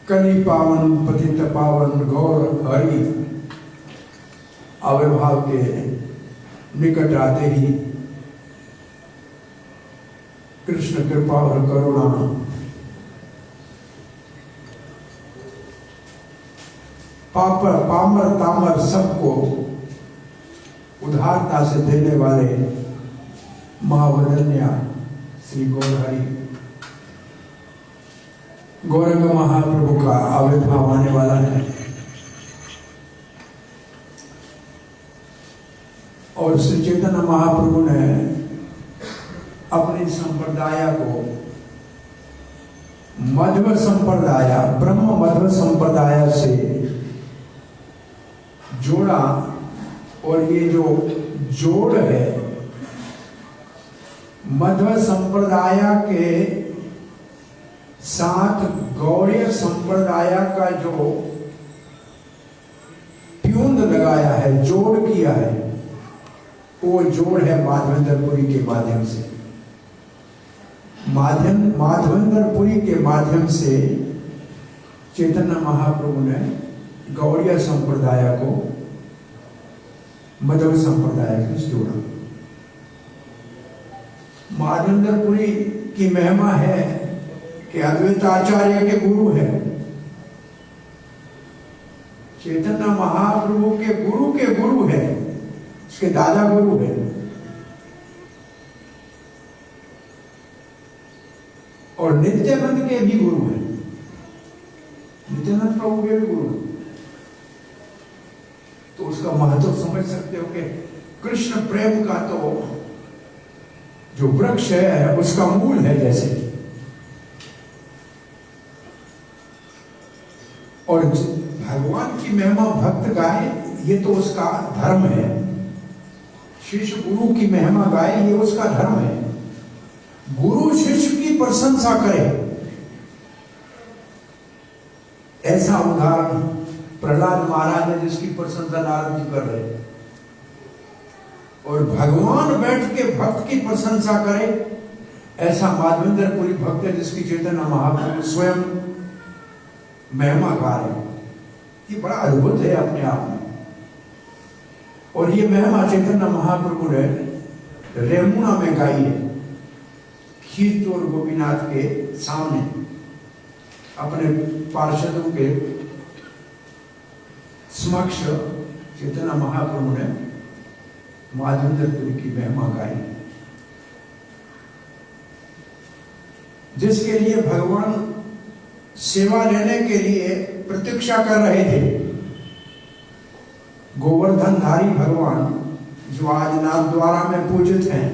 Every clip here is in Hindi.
कलि पावन पतित पावन गौर हरि आविर्भाव के निकट आते ही कृष्ण कृपा और करुणा पामर तामर सबको उदारता से देने वाले महावदन्या श्री गौर हरि गौरंग महाप्रभु का आविर्भाव आने वाला है और श्री चैतन्य महाप्रभु ने अपनी संप्रदाय को मध्व संप्रदाय ब्रह्म मध्व संप्रदाय से जोड़ा और ये जो जोड़ है मध्व संप्रदाय के साथ गौड़ीय संप्रदाय का जो प्यूंद लगाया है जोड़ किया है वो जोड़ है माधवेंद्रपुरी के माध्यम से माधवेंद्रपुरी के माध्यम से चैतन्य महाप्रभु ने गौड़ीय संप्रदाय को मध्व संप्रदाय से जोड़ा। माधवेंद्रपुरी की महिमा है कि अद्वैत आचार्य के गुरु है, चैतन्य महाप्रभु के गुरु है, उसके दादा गुरु है। और नित्यानंद के भी गुरु है, नित्यानंद प्रभु के भी गुरु है। तो उसका महत्व समझ सकते हो कि कृष्ण प्रेम का तो जो वृक्ष है उसका मूल है जैसे, और भगवान की महिमा भक्त गाए ये तो उसका धर्म है, शिष्य गुरु की महिमा गाए ये उसका धर्म है। गुरु शिष्य की प्रशंसा करे ऐसा उदाहरण प्रहलाद महाराज है जिसकी प्रशंसा नारद जी कर रहे हैं, और भगवान बैठ के भक्त की प्रशंसा करे ऐसा माधवेंद्रपुरी भक्त है जिसकी चैतन्य महाप्रभु स्वयं महिमा गा रहे। ये बड़ा अद्भुत है अपने आप में। और ये महिमा चैतन्य महाप्रभु ने रेमुना में गाई है, खीर और गोपीनाथ के सामने अपने पार्षदों के समक्ष चैतन्य महाप्रभु ने माधवेंद्रपुरी की महिमा गाई, जिसके लिए भगवान सेवा लेने के लिए प्रतीक्षा कर रहे थे। गोवर्धनधारी भगवान जो आज नाथद्वारा में पूजित हैं,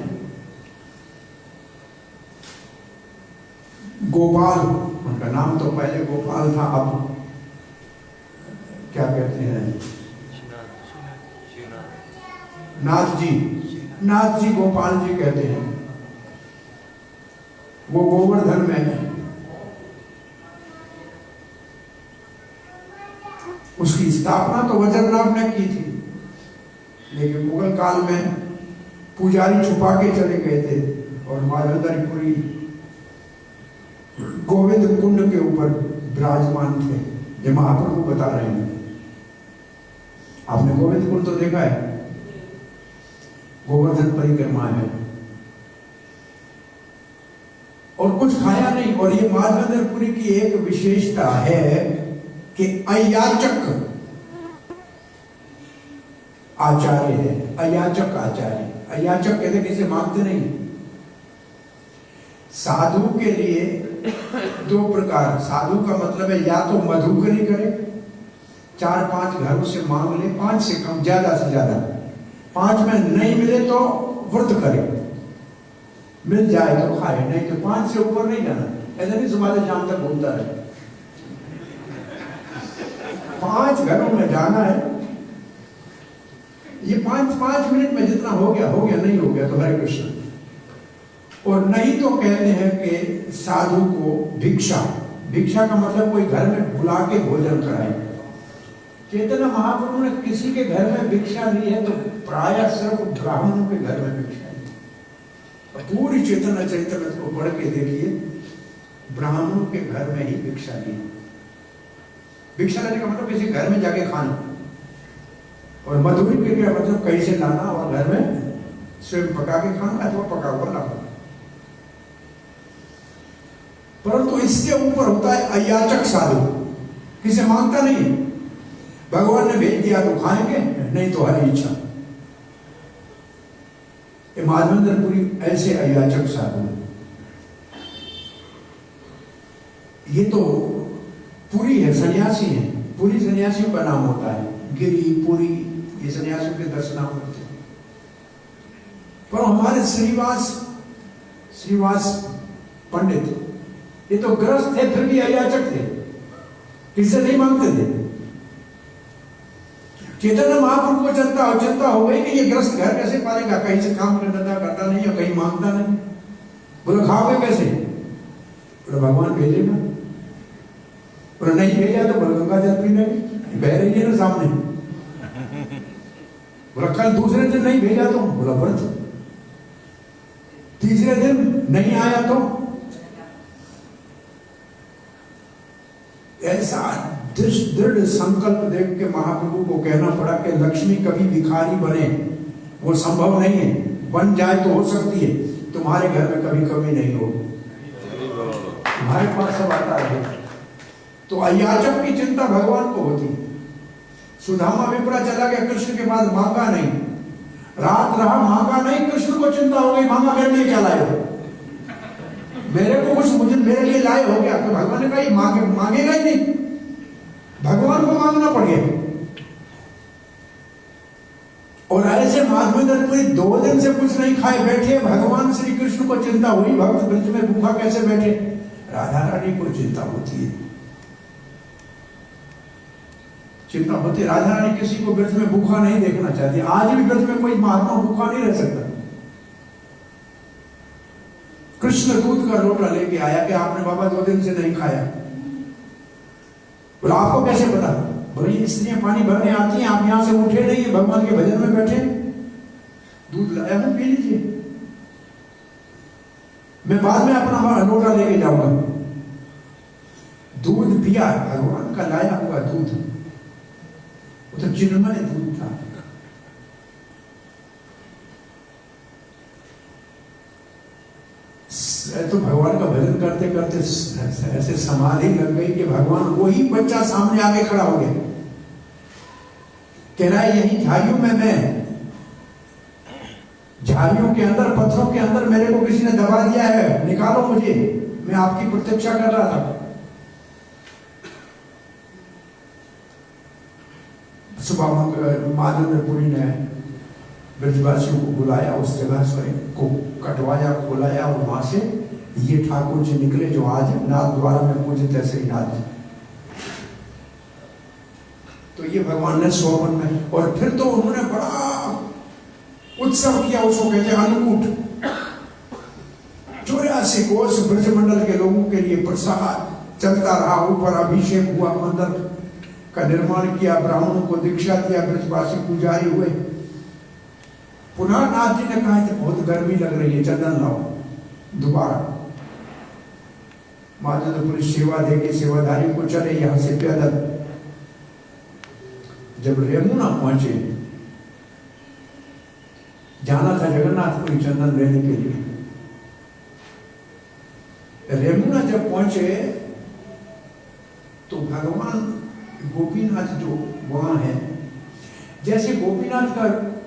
गोपाल उनका नाम तो पहले गोपाल था, अब क्या कहते हैं, नाथ जी गोपाल जी कहते हैं। वो गोवर्धन में है। उसकी स्थापना तो वज्रनाभ ने की थी, लेकिन मुगल काल में पुजारी छुपा के चले गए थे और माधवपुरी गोविंद कुंड के ऊपर विराजमान थे, जो महाप्रभु बता रहे हैं। आपने गोविंद कुंड तो देखा है, गोवर्धन परिक्रमा है, और कुछ खाया नहीं। और ये माधवपुरी की एक विशेषता है कि अयाचक आचार्य है, अयाचक आचार्य। अयाचक कहते किसे मांगते नहीं। साधु के लिए दो प्रकार, साधु का मतलब है या तो मधुकरी करे, 4-5 घरों से मांग ले, 5 से कम, ज्यादा से ज्यादा, 5 में नहीं मिले तो व्रत करे, मिल जाए तो खाए, नहीं तो 5 से ऊपर नहीं जाना। ऐसा नहीं सुबह से शाम तक घूमता रहे, 5 घरों में जाना है। ये 5 मिनट में जितना हो गया, नहीं हो गया तो हरे कृष्ण। और नहीं तो कहते हैं कि साधु को भिक्षा का मतलब कोई घर में बुला के भोजन कराए। चैतन्य महाप्रभु ने किसी के घर में भिक्षा ली है तो प्रायः सिर्फ ब्राह्मणों के घर में भिक्षा ली। पूरी चैतन्य चरित्र को पढ़ के देखिए, ब्राह्मणों के घर में ही भिक्षा ली। भिक्षा लेने का मतलब किसी घर में जाके खाना, और मधुरी के मतलब कहीं से लाना और घर में स्वयं पका के खाना अथवा पका हुआ लाना। परंतु इससे ऊपर होता है अयाचक साधु, किसे मांगता नहीं, भगवान ने भेज दिया तो खाएंगे, नहीं तो हरी इच्छा। माधवेंद्रपुरी ऐसे अयाचक साधु है। ये तो पुरी है, सन्यासी है, पुरी सन्यासियों का नाम होता है, गिरी पुरी, ये सन्यासियों के 10 नाम होते हैं। पर हमारे श्रीवास पंडित ये तो ग्रस्त थे, फिर भी अयाचक थे, किससे नहीं मांगते थे। चैतन्य महाप्रभु को चिंता हो गई कि ये ग्रस्त घर कैसे पालेगा, कहीं से काम करता नहीं और कहीं मांगता नहीं, बोले खाओगे कैसे, बोले भगवान भेजेगा, बोले नहीं भेजा तो बोले गंगा जल पीने बह रही है ना सामने, बोला कल दूसरे दिन नहीं भेजा तो, बोला व्रत, तीसरे दिन नहीं आया तो। ऐसा दृढ़ संकल्प देख के महाप्रभु को कहना पड़ा कि लक्ष्मी कभी भिखारी बने वो संभव नहीं है, बन जाए तो हो सकती है, तुम्हारे घर में कभी कमी नहीं हो, तुम्हारे पास सब आता है। तो अयाचक की चिंता भगवान को होती। सुदामा विप्रा चला गया कृष्ण के पास, मांगा नहीं, रात रहा मांगा नहीं, कृष्ण को चिंता हो गई, मांगा मेरे लिए क्या लाए हो, मेरे को कुछ मुझे मेरे लिए लाए हो गया। तो भगवान ने कहा ये मांगेगा ही नहीं, भगवान को मांगना पड़ गया। और ऐसे माधवेंद्रपुरी 2 दिन से कुछ नहीं खाए बैठे, भगवान श्री कृष्ण को चिंता हुई, भक्त ब्रज में भूखा कैसे बैठे। राधा रानी को चिंता होती है, चिंता होती। राधा रानी किसी को ब्रज में भूखा नहीं देखना चाहती। आज भी ब्रज में कोई महात्मा भूखा नहीं रह सकता। कृष्ण दूध का लोटा लेके आया कि आपने बाबा 2 दिन से नहीं खाया, बोला आपको कैसे पता, बोले स्त्रियां पानी भरने आती हैं, आप यहां से उठे नहीं है, भगवान के भजन में बैठे, दूध लाया मैं, पी लीजिए, मैं बाद में अपना लोटा लेके जाऊंगा। दूध पिया, भगवान का लाया हुआ दूध, वो तो चिन्मय दूध था। तो भगवान का भजन करते करते ऐसे समाधि लग गई कि भगवान वही बच्चा सामने आके खड़ा हो गया, कह रहा है यही झाड़ियों में, मैं झाड़ियों के अंदर, पत्थरों के अंदर मेरे को किसी ने दबा दिया है, निकालो मुझे, मैं आपकी प्रतीक्षा कर रहा था। सुबह माधवेंद्रपुरी ने ब्रजवासियों को बुलाया, उस जगह से को कटवाया, बुलाया और वहां से ये ठाकुर जी निकले जो आज नाथ द्वारा में पूजित है श्री नाथ जी। तो ये भगवान ने 100 में, और फिर तो उन्होंने बड़ा उत्सव किया, उसको कहते हैं अन्नकूट। 84 कोस ब्रजमंडल के लोगों के लिए प्रसाद चलता रहा, ऊपर अभिषेक हुआ, मंदिर का निर्माण किया, ब्राह्मणों को दीक्षा दिया, ब्रजवासी पुजारी हुए। पुनः नाथ जी ने कहा कि बहुत गर्मी लग रही है, चंदन लाओ। दोबारा माधवपुरी सेवा देके सेवाधारी को चले यहां से पैदल। जब रेमुना पहुंचे, जाना था जगन्नाथपुरी चंदन लेने के लिए। रेमुना जब पहुंचे तो भगवान गोपीनाथ जो वहां है, जैसे गोपीनाथ का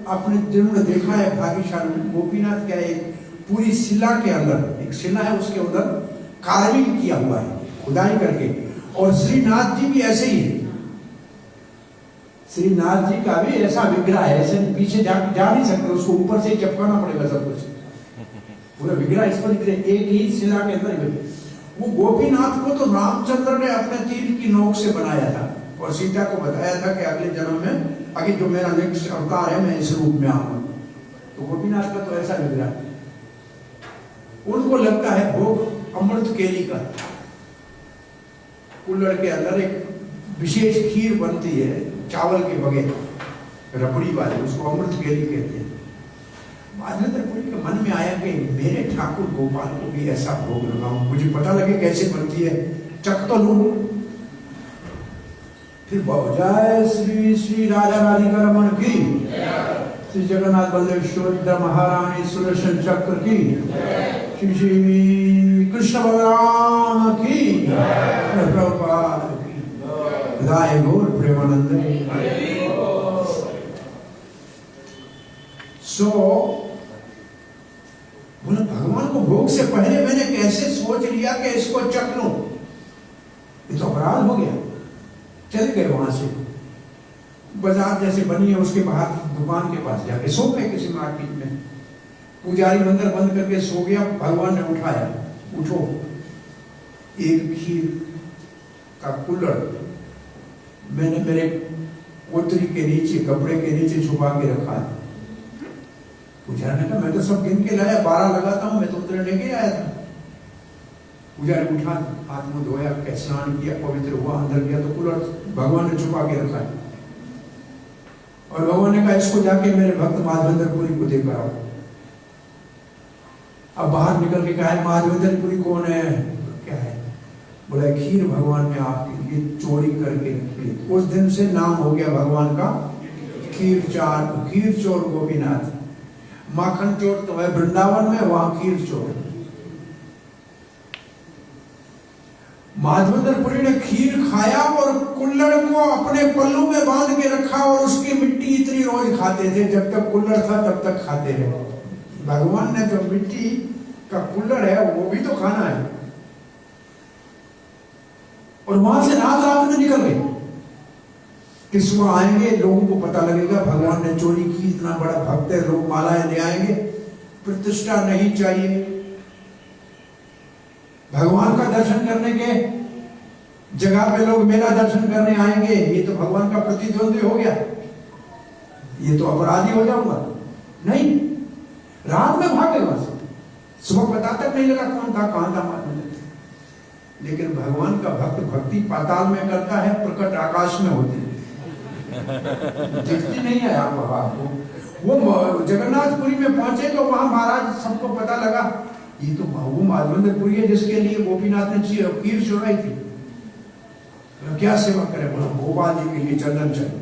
आपने जरूर देखा है भाग्यशाली, गोपीनाथ क्या एक पूरी शिला के अंदर एक शिला है, उसके उधर कार्विंग किया हुआ है, खुदाई करके। और श्रीनाथ जी भी ऐसे ही है। श्रीनाथ जी का भी ऐसा विग्रह है, ऐसे पीछे जा नहीं सकते, उसको ऊपर से चिपकाना पड़ेगा सब कुछ, पूरा विग्रह इस पर एक ही शिला के अंदर। वो गोपीनाथ को तो रामचंद्र ने अपने तीर की नोक से बनाया था, और सीता को बताया था कि अगले जन्म में आगे जो मेरा नेक्स्ट अवतार है मैं इस रूप में आऊंगा। तो गोपीनाथ का तो ऐसा विग्रह। उनको लगता है भोग अमृत केली का, कुल्हड़ के अंदर एक विशेष खीर बनती है चावल के बगैर, रबड़ी वाली, उसको अमृत केली कहते हैं। माधवेंद्रपुरी के मन में आया कि मेरे ठाकुर गोपाल को भी ऐसा भोग लगाऊं, मुझे पता लगे कैसे बनती है, चख तो लूं। फिर जय श्री श्री राजा राधिका रमन की, श्री जगन्नाथ बल्लेश्वर महारानी सुदर्शन चक्र की, श्री श्री कृष्ण बलराम की, प्रभुपाद की, राय गौर प्रेमानंद। सो बोले भगवान को भोग से पहले मैंने कैसे सोच लिया कि इसको चख लूं, ये तो अपराध हो गया। चले गए वहां से, बाजार जैसे बनी है उसके बाहर दुकान के पास जाके सो गए किसी मार्केट में। पुजारी मंदिर बंद करके सो गया, भगवान ने उठाया, उठो, एक खीर का कुल्हड़ मैंने मेरे पोतरी के नीचे, कपड़े के नीचे छुपा के रखा है। पुजारी ने कहा मैं तो सब गिन के लाया, 12 लगाता हूं, मैं तो उतरे लेके आया था। पुजारी उठा, हाथ मुंह धोया, स्नान किया, पवित्र हुआ, अंदर गया तो कुल्हड़ भगवान ने छुपा के रखा है। और भगवान ने कहा इसको जाके मेरे भक्त माधवेंद्रपुरी को देकर आओ। अब बाहर निकल के कहा माधवेंद्रपुरी कौन है, क्या है? बोला खीर भगवान ने आपके लिए चोरी करके रखी। उस दिन से नाम हो गया भगवान का खीर चोर गोपीनाथ। माखन चोर तो है वृंदावन में, वहां खीर चोर। माधवेंद्रपुरी ने खीर खाया और कुल्हड़ को अपने पल्लू में बांध के रखा, और उसकी मिट्टी इतनी रोज खाते थे, जब तक कुल्हड़ था तब तक खाते रहे। भगवान ने जो मिट्टी का कुल्हड़ है वो भी तो खाना है। और वहां से रात रात में निकल गए कि सुबह आएंगे, लोगों को पता लगेगा भगवान ने चोरी की, इतना बड़ा भक्त है, लोग मालाएं ले आएंगे, प्रतिष्ठा नहीं चाहिए। भगवान का दर्शन करने के जगह पे लोग मेरा दर्शन करने आएंगे, ये तो भगवान का प्रतिद्वंद्वी हो गया, ये तो अपराधी हो जाऊंगा। नहीं, रात में भागे वहां से, सुबह पता तक नहीं लगा कौन था कहां था मालूम। लेकिन भगवान का भक्त भक्ति पाताल में करता है, प्रकट आकाश में होती है, दिखती नहीं है आपको। वो जगन्नाथपुरी में पहुंचे तो वहां महाराज सबको पता लगा ये तो वो माधवेंद्रपुरी है जिसके लिए गोपीनाथ ने खीर चुराई थी। क्या सेवा करे? बोला गोपाल जी के लिए चंदन चाहिए।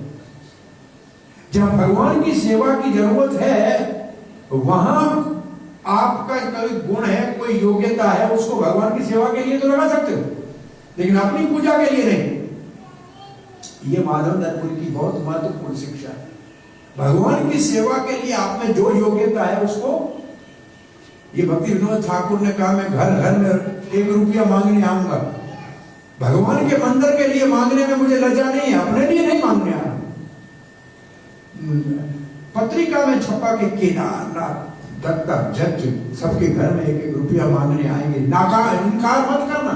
जब भगवान की सेवा की जरूरत है, वहां आपका कोई गुण है, कोई योग्यता है, उसको भगवान की सेवा के लिए तो लगा सकते हो, लेकिन अपनी पूजा के लिए नहीं। ये माधवेंद्रपुरी की बहुत महत्वपूर्ण शिक्षा है। भगवान की सेवा के लिए आप में जो योग्यता है उसको, ये भक्ति विनोद ठाकुर ने कहा मैं घर घर में 1 रुपया मांगने आऊंगा। भगवान के मंदिर के लिए मांगने में मुझे लज्जा नहीं है, अपने लिए नहीं मांगने आ रहा। पत्रिका में छपा के केदारनाथ दत्ता जज सबके घर में 1-1 रुपया मांगने आएंगे, इनकार मत करना।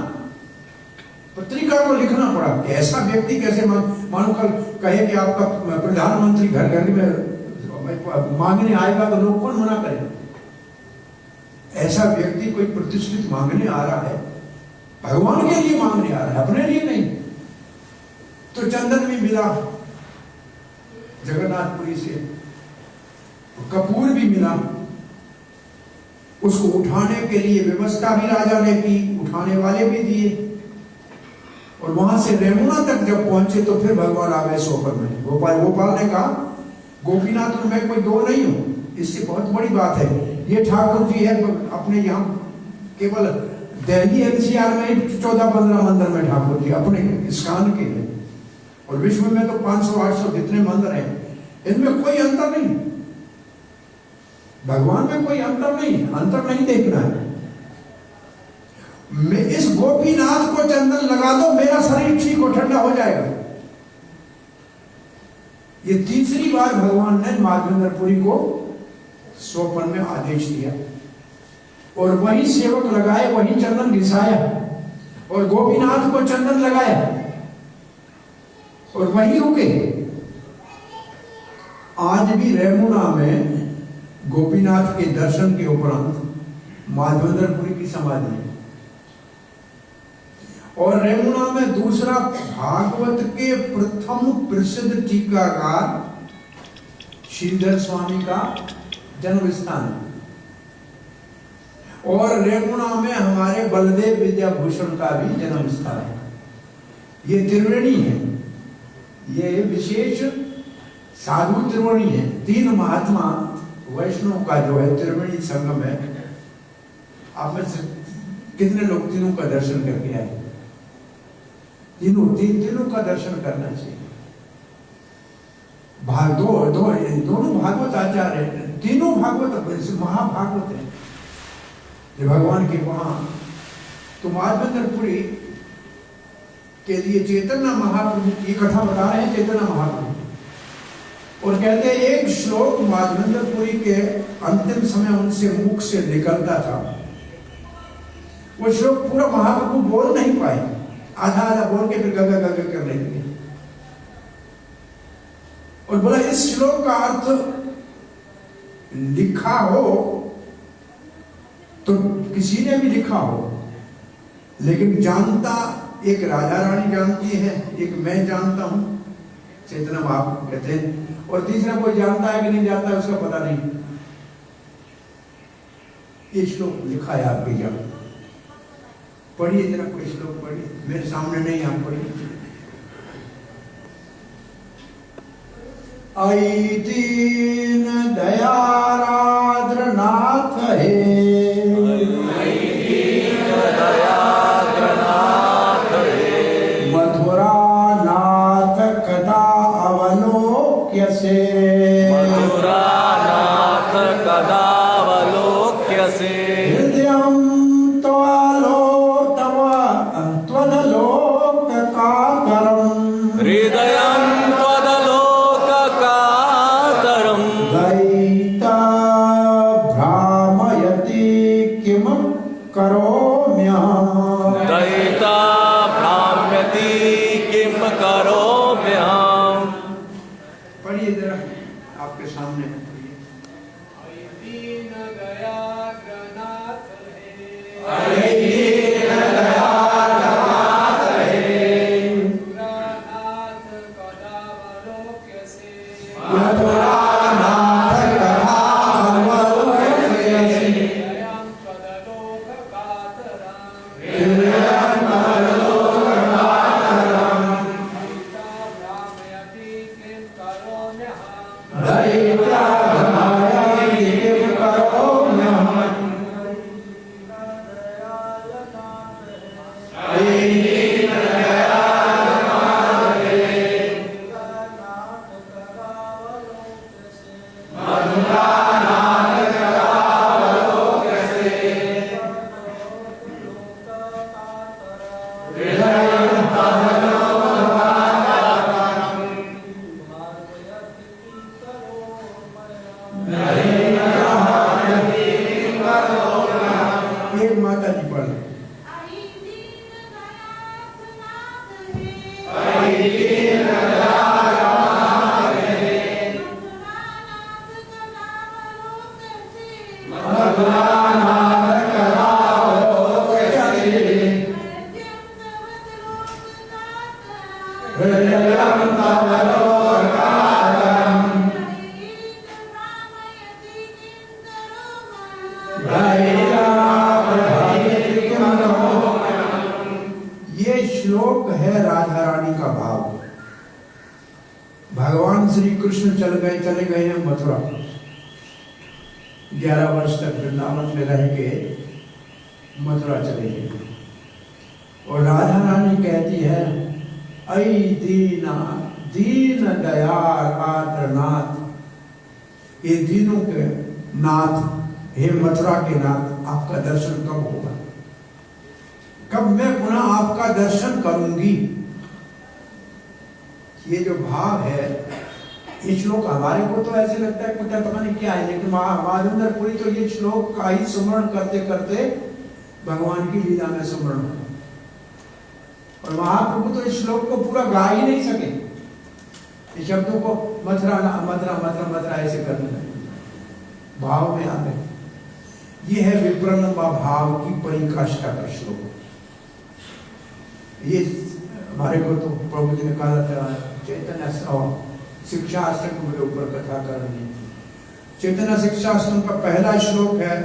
पत्रिका को लिखना पड़ा कि ऐसा व्यक्ति कैसे मानो कल कहे कि आपका प्रधानमंत्री घर घर में मांगने आएगा तो लोग कौन मना करेगा। ऐसा व्यक्ति कोई प्रतिष्ठित मांगने आ रहा है, भगवान के लिए मांगने आ रहा है, अपने लिए नहीं। तो चंदन भी मिला जगन्नाथपुरी से, कपूर भी मिला, उसको उठाने के लिए व्यवस्था भी राजा ने की, उठाने वाले भी दिए। और वहां से रेमुना तक जब पहुंचे तो फिर भगवान आ गए सोपर में। गोपाल ने कहा गोपीनाथ मैं कोई दो नहीं हूं, इससे बहुत बड़ी बात है। ये ठाकुर जी है अपने यहाँ केवल दिल्ली एनसीआर में 14-15 मंदिर में ठाकुर जी अपने इस्कान के हैं, और विश्व में तो 500-800 जितने मंदिर हैं, इनमें कोई अंतर नहीं, भगवान में कोई अंतर नहीं देखना है। मैं इस गोपीनाथ को चंदन लगा दो, मेरा शरीर ठीक हो, ठंडा हो जाएगा। ये तीसरी बार भगवान ने माधवेंद्रपुरी को सोपन में आदेश दिया, और वही सेवक लगाए, वही चंदन घिसाया, और गोपीनाथ को चंदन लगाया, और वही रुके। आज भी रेमुना में गोपीनाथ के दर्शन के उपरांत माधवेंद्रपुरी की समाधि है। और रेमुना में दूसरा भागवत के प्रथम प्रसिद्ध टीकाकार श्रीधर स्वामी का जन्म स्थान है। और रेमुना में हमारे बलदेव विद्याभूषण का भी जन्म स्थान है। ये त्रिवेणी है, ये विशेष साधु त्रिवेणी है। 3 महात्मा वैष्णव का जो है त्रिवेणी संगम है। आप में से कितने लोग तीनों का दर्शन करके आए? तीनों का दर्शन करना चाहिए। दोनों भागवत आचार्य, तीनों भागवत महाभागवत है भगवान के वहां। तो माधवेंद्रपुरी के लिए चैतन्य महाप्रभु की कथा बता रहे हैं, चैतन्य महाप्रभु, और कहते हैं एक श्लोक माधवेंद्रपुरी के अंतिम समय उनसे मुख से निकलता था। वो श्लोक पूरा महाप्रभु बोल नहीं पाए, आधा बोल के फिर गगा कर लेंगे। और बोला इस श्लोक का अर्थ लिखा हो तो किसी ने भी लिखा हो, लेकिन जानता एक राजा रानी जानती है, एक मैं जानता हूं, चैतन्य महाप्रभु कहते हैं, और तीसरा कोई जानता है कि नहीं जानता है उसका पता नहीं। ये श्लोक लिखा है आपके यहाँ, पढ़िए जरा, कोई श्लोक पढ़िए, मेरे सामने नहीं, आप पढ़िए। आई दीन दयाराद्र नाथ है, मथुरा नाथ कदा अवलोक्य से, मथुरा नाथ कदा अवलोक्य से, हृदयं त्वदलोक कातरम्, हृदयं त्वदलोक कातरम्, दयिता भ्रामयति किम करोम्यहम्, दयिता भ्राम्यति किम करोम्यहम्। पढ़िए जरा, आपके सामने पढ़िए। Dayita ये श्लोक है राधा रानी का भाव। भगवान श्री कृष्ण चले गए हैं मथुरा। 11 वर्ष तक वृंदावन में रह के मथुरा चले गए और राधा रानी कहती है, ऐ दीन दयाल आर्तनाथ, ये दीनों के नाथ, हे मथुरा के नाथ, आपका दर्शन कब होगा? कब मैं पुनः आपका दर्शन करूंगी? ये जो भाव है, ये श्लोक हमारे को तो ऐसे लगता है कुछ पता नहीं क्या है, लेकिन महानंदर पुरी तो ये श्लोक का ही स्मरण करते करते भगवान की लीला में स्मरण होता। और महाप्रभु तो इस श्लोक को पूरा गा ही नहीं सके, इस शब्दों को मथुरा मथुरा मथुरा मथुरा ऐसे करने लगे, भाव में आ गए। ये है विप्रलंबा भाव की परिकाष्ठा का श्लोक। ये हमारे को तो प्रभु जी ने कहा था चैतन्य शिक्षा आश्रम के ऊपर कथा करनी। चैतन्य शिक्षा आश्रम का पहला श्लोक है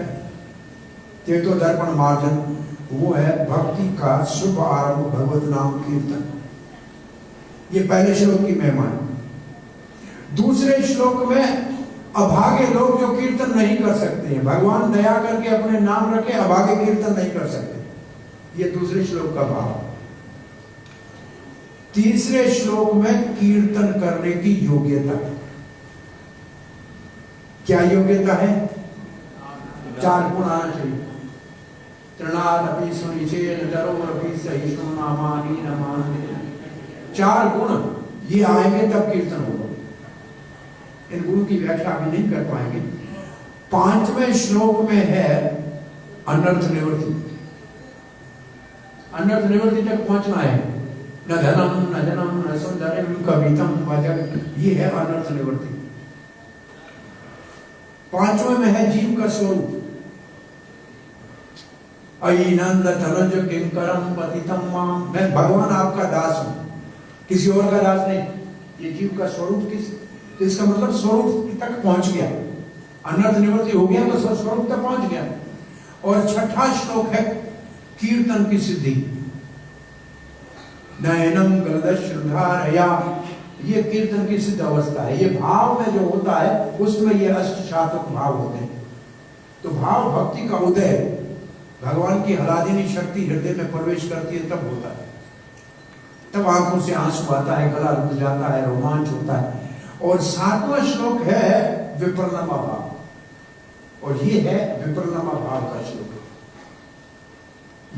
तेतो दर्पण मार्जन, वो है भक्ति का शुभ आरंभ भगवत नाम कीर्तन। ये पहले श्लोक की महिमा है। दूसरे श्लोक में अभागे लोग जो कीर्तन नहीं कर सकते हैं, भगवान दया करके अपने नाम रखे, अभागे कीर्तन नहीं कर सकते, ये दूसरे श्लोक का भाव। तीसरे श्लोक में कीर्तन करने की योग्यता। क्या योग्यता है? 4 गुण आना चाहिए। तृणाद अपि सुनिचेन दरोरपि सहिष्णु नामानि नमानि। 4 गुण ये आएंगे तब कीर्तन होगा। इन गुणों की व्याख्या अभी नहीं कर पाएंगे। 5वें श्लोक में है अनर्थ निवृत्ति। अनर्थ निवृत्ति तक पहुंचना है। न धनम न जनम न सुंदरम कवितम वजन, ये है अनर्थ निवृत्ति। 5वें में है जीव का स्वरूप। अयिनंद तनुज किंकरम पतितम माम, मैं भगवान आपका दास हूं, किसी और का दास नहीं। ये जीव का स्वरूप इसका मतलब स्वरूप तक पहुंच गया, अनर्थ निवृत्ति हो गया तो स्वरूप तक पहुंच गया। और 6वां श्लोक है कीर्तन की सिद्धि। नयनम गलदश्रुधारया, ये कीर्तन की सिद्ध अवस्था है। ये भाव में जो होता है उसमें ये अष्टशातक भाव होते हैं। तो भाव भक्ति का उदय, भगवान की हलादिनी शक्ति हृदय में प्रवेश करती है तब होता है। तब आंखों से आंसू आता है, गला रुक जाता है, रोमांच होता है। और 7वां श्लोक है विप्रलंबा भाव, और ये है विप्रलंबा भाव का श्लोक।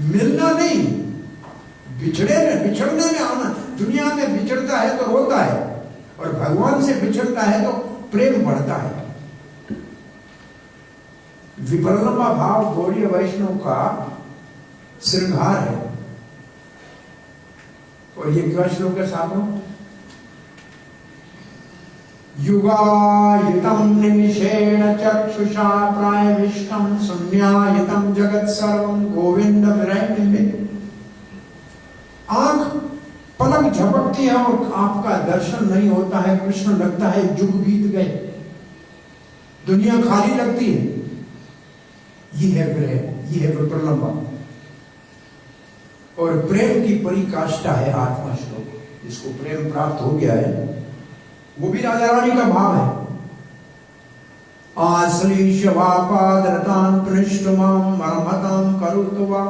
मिलना नहीं, बिछड़ने में आना। दुनिया में बिछड़ता है तो रोता है, और भगवान से बिछड़ता है तो प्रेम बढ़ता है। विप्रलंबा भाव गौड़ीय वैष्णव का श्रृंगार है। और ये क्या श्लोक है साधु? युगायितं निमिषेण चक्षुषा प्रायविष्टं शून्यायितं जगत सर्वं गोविंद विरहितं। आंख पलक झपकती है और आपका दर्शन नहीं होता है, कृष्ण लगता है युग बीत गए, दुनिया खाली लगती है। ये है विरह, ये है विप्रलंबा। और प्रेम की परिकाष्ठा है 8वां श्लोक। जिसको प्रेम प्राप्त हो गया है वो भी राजा रानी का भाव है। आश्लीष वापादरतां पृष्ठमां मर्मतां करुत्वा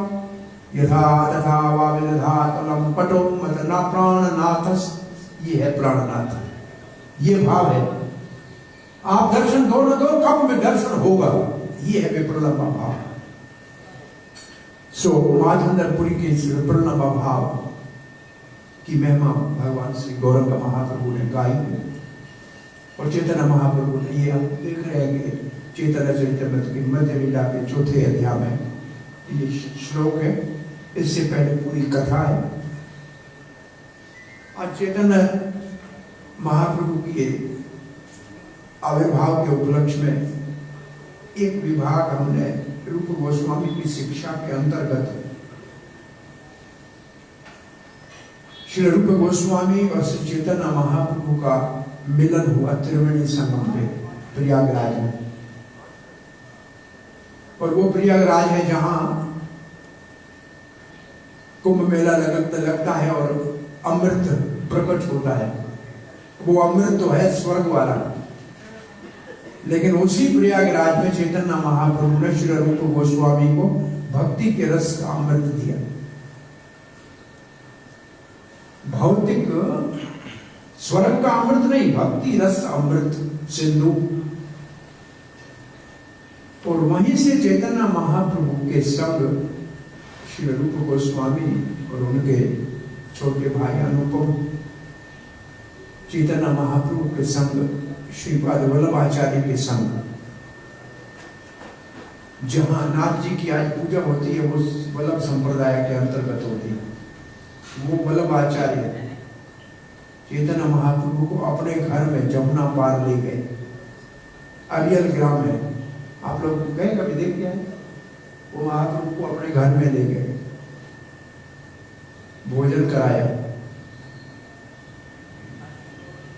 यथा तथा वा विदधातलं पटो मतना प्राणनाथस। ये है प्राणनाथ, ये भाव है। आप दर्शन दो न दो, कब में दर्शन होगा, ये है विप्रलंबा भाव। सो माधवपुरी के इस विप्रलंबा भाव की महिमा भगवान श्री गौरंग महाप्रभु ने गाई है। और चैतन्य महाप्रभु ने, ये हम देख रहे हैं कि चैतन्य चरितमृत की मध्य लीला के 4थे अध्याय में ये श्लोक है। इससे पहले पूरी कथा है। आज चैतन्य महाप्रभु के आविर्भाव के उपलक्ष्य में एक विभाग हमने रूप गोस्वामी की शिक्षा के अंतर्गत श्री रूप गोस्वामी और श्री चैतन्य महाप्रभु का मिलन हुआ त्रिवेणी संगम पे प्रयागराज में। और वो प्रयागराज है जहां कुंभ मेला लगता है और अमृत प्रकट होता है। वो अमृत तो है स्वर्ग वाला, लेकिन उसी प्रयागराज में चैतन्य महाप्रभु ने श्री रूप गोस्वामी को भक्ति के रस का अमृत दिया। भौतिक स्वर्ग का अमृत नहीं, भक्ति रस अमृत सिंधु। और वहीं से चैतन्य महाप्रभु के संग श्री रूप गोस्वामी और उनके छोटे भाई अनुपम चैतन्य महाप्रभु के संग श्रीपाद वल्लभाचार्य के संग जहां नाथ जी की आज पूजा होती है वो वल्लभ संप्रदाय के अंतर्गत होती है। वो वल्लभाचार्य चैतन्य महाप्रभु को अपने घर में जमुना पार ले गए। अरियल ग्राम में आप लोग गए, कभी देख गए? वो महाप्रभु को अपने घर में ले गए, भोजन कराया।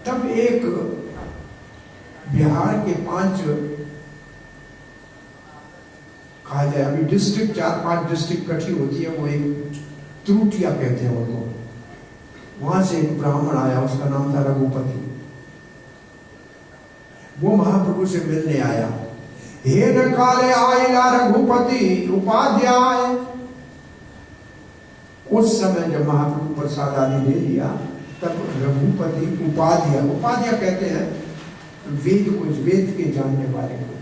तब एक बिहार के 5 कहा जाए अभी डिस्ट्रिक्ट 4-5 डिस्ट्रिक्ट इकट्ठी होती है, वो एक त्रुटिया कहते हैं उनको। वहां से एक ब्राह्मण आया, उसका नाम था रघुपति। वो महाप्रभु से मिलने आया। हे न काले आयला रघुपति उपाध्याय। उस समय जब महाप्रभु प्रसाद आदि ले लिया तब रघुपति उपाध्याय कहते हैं वेद के जानने वाले को।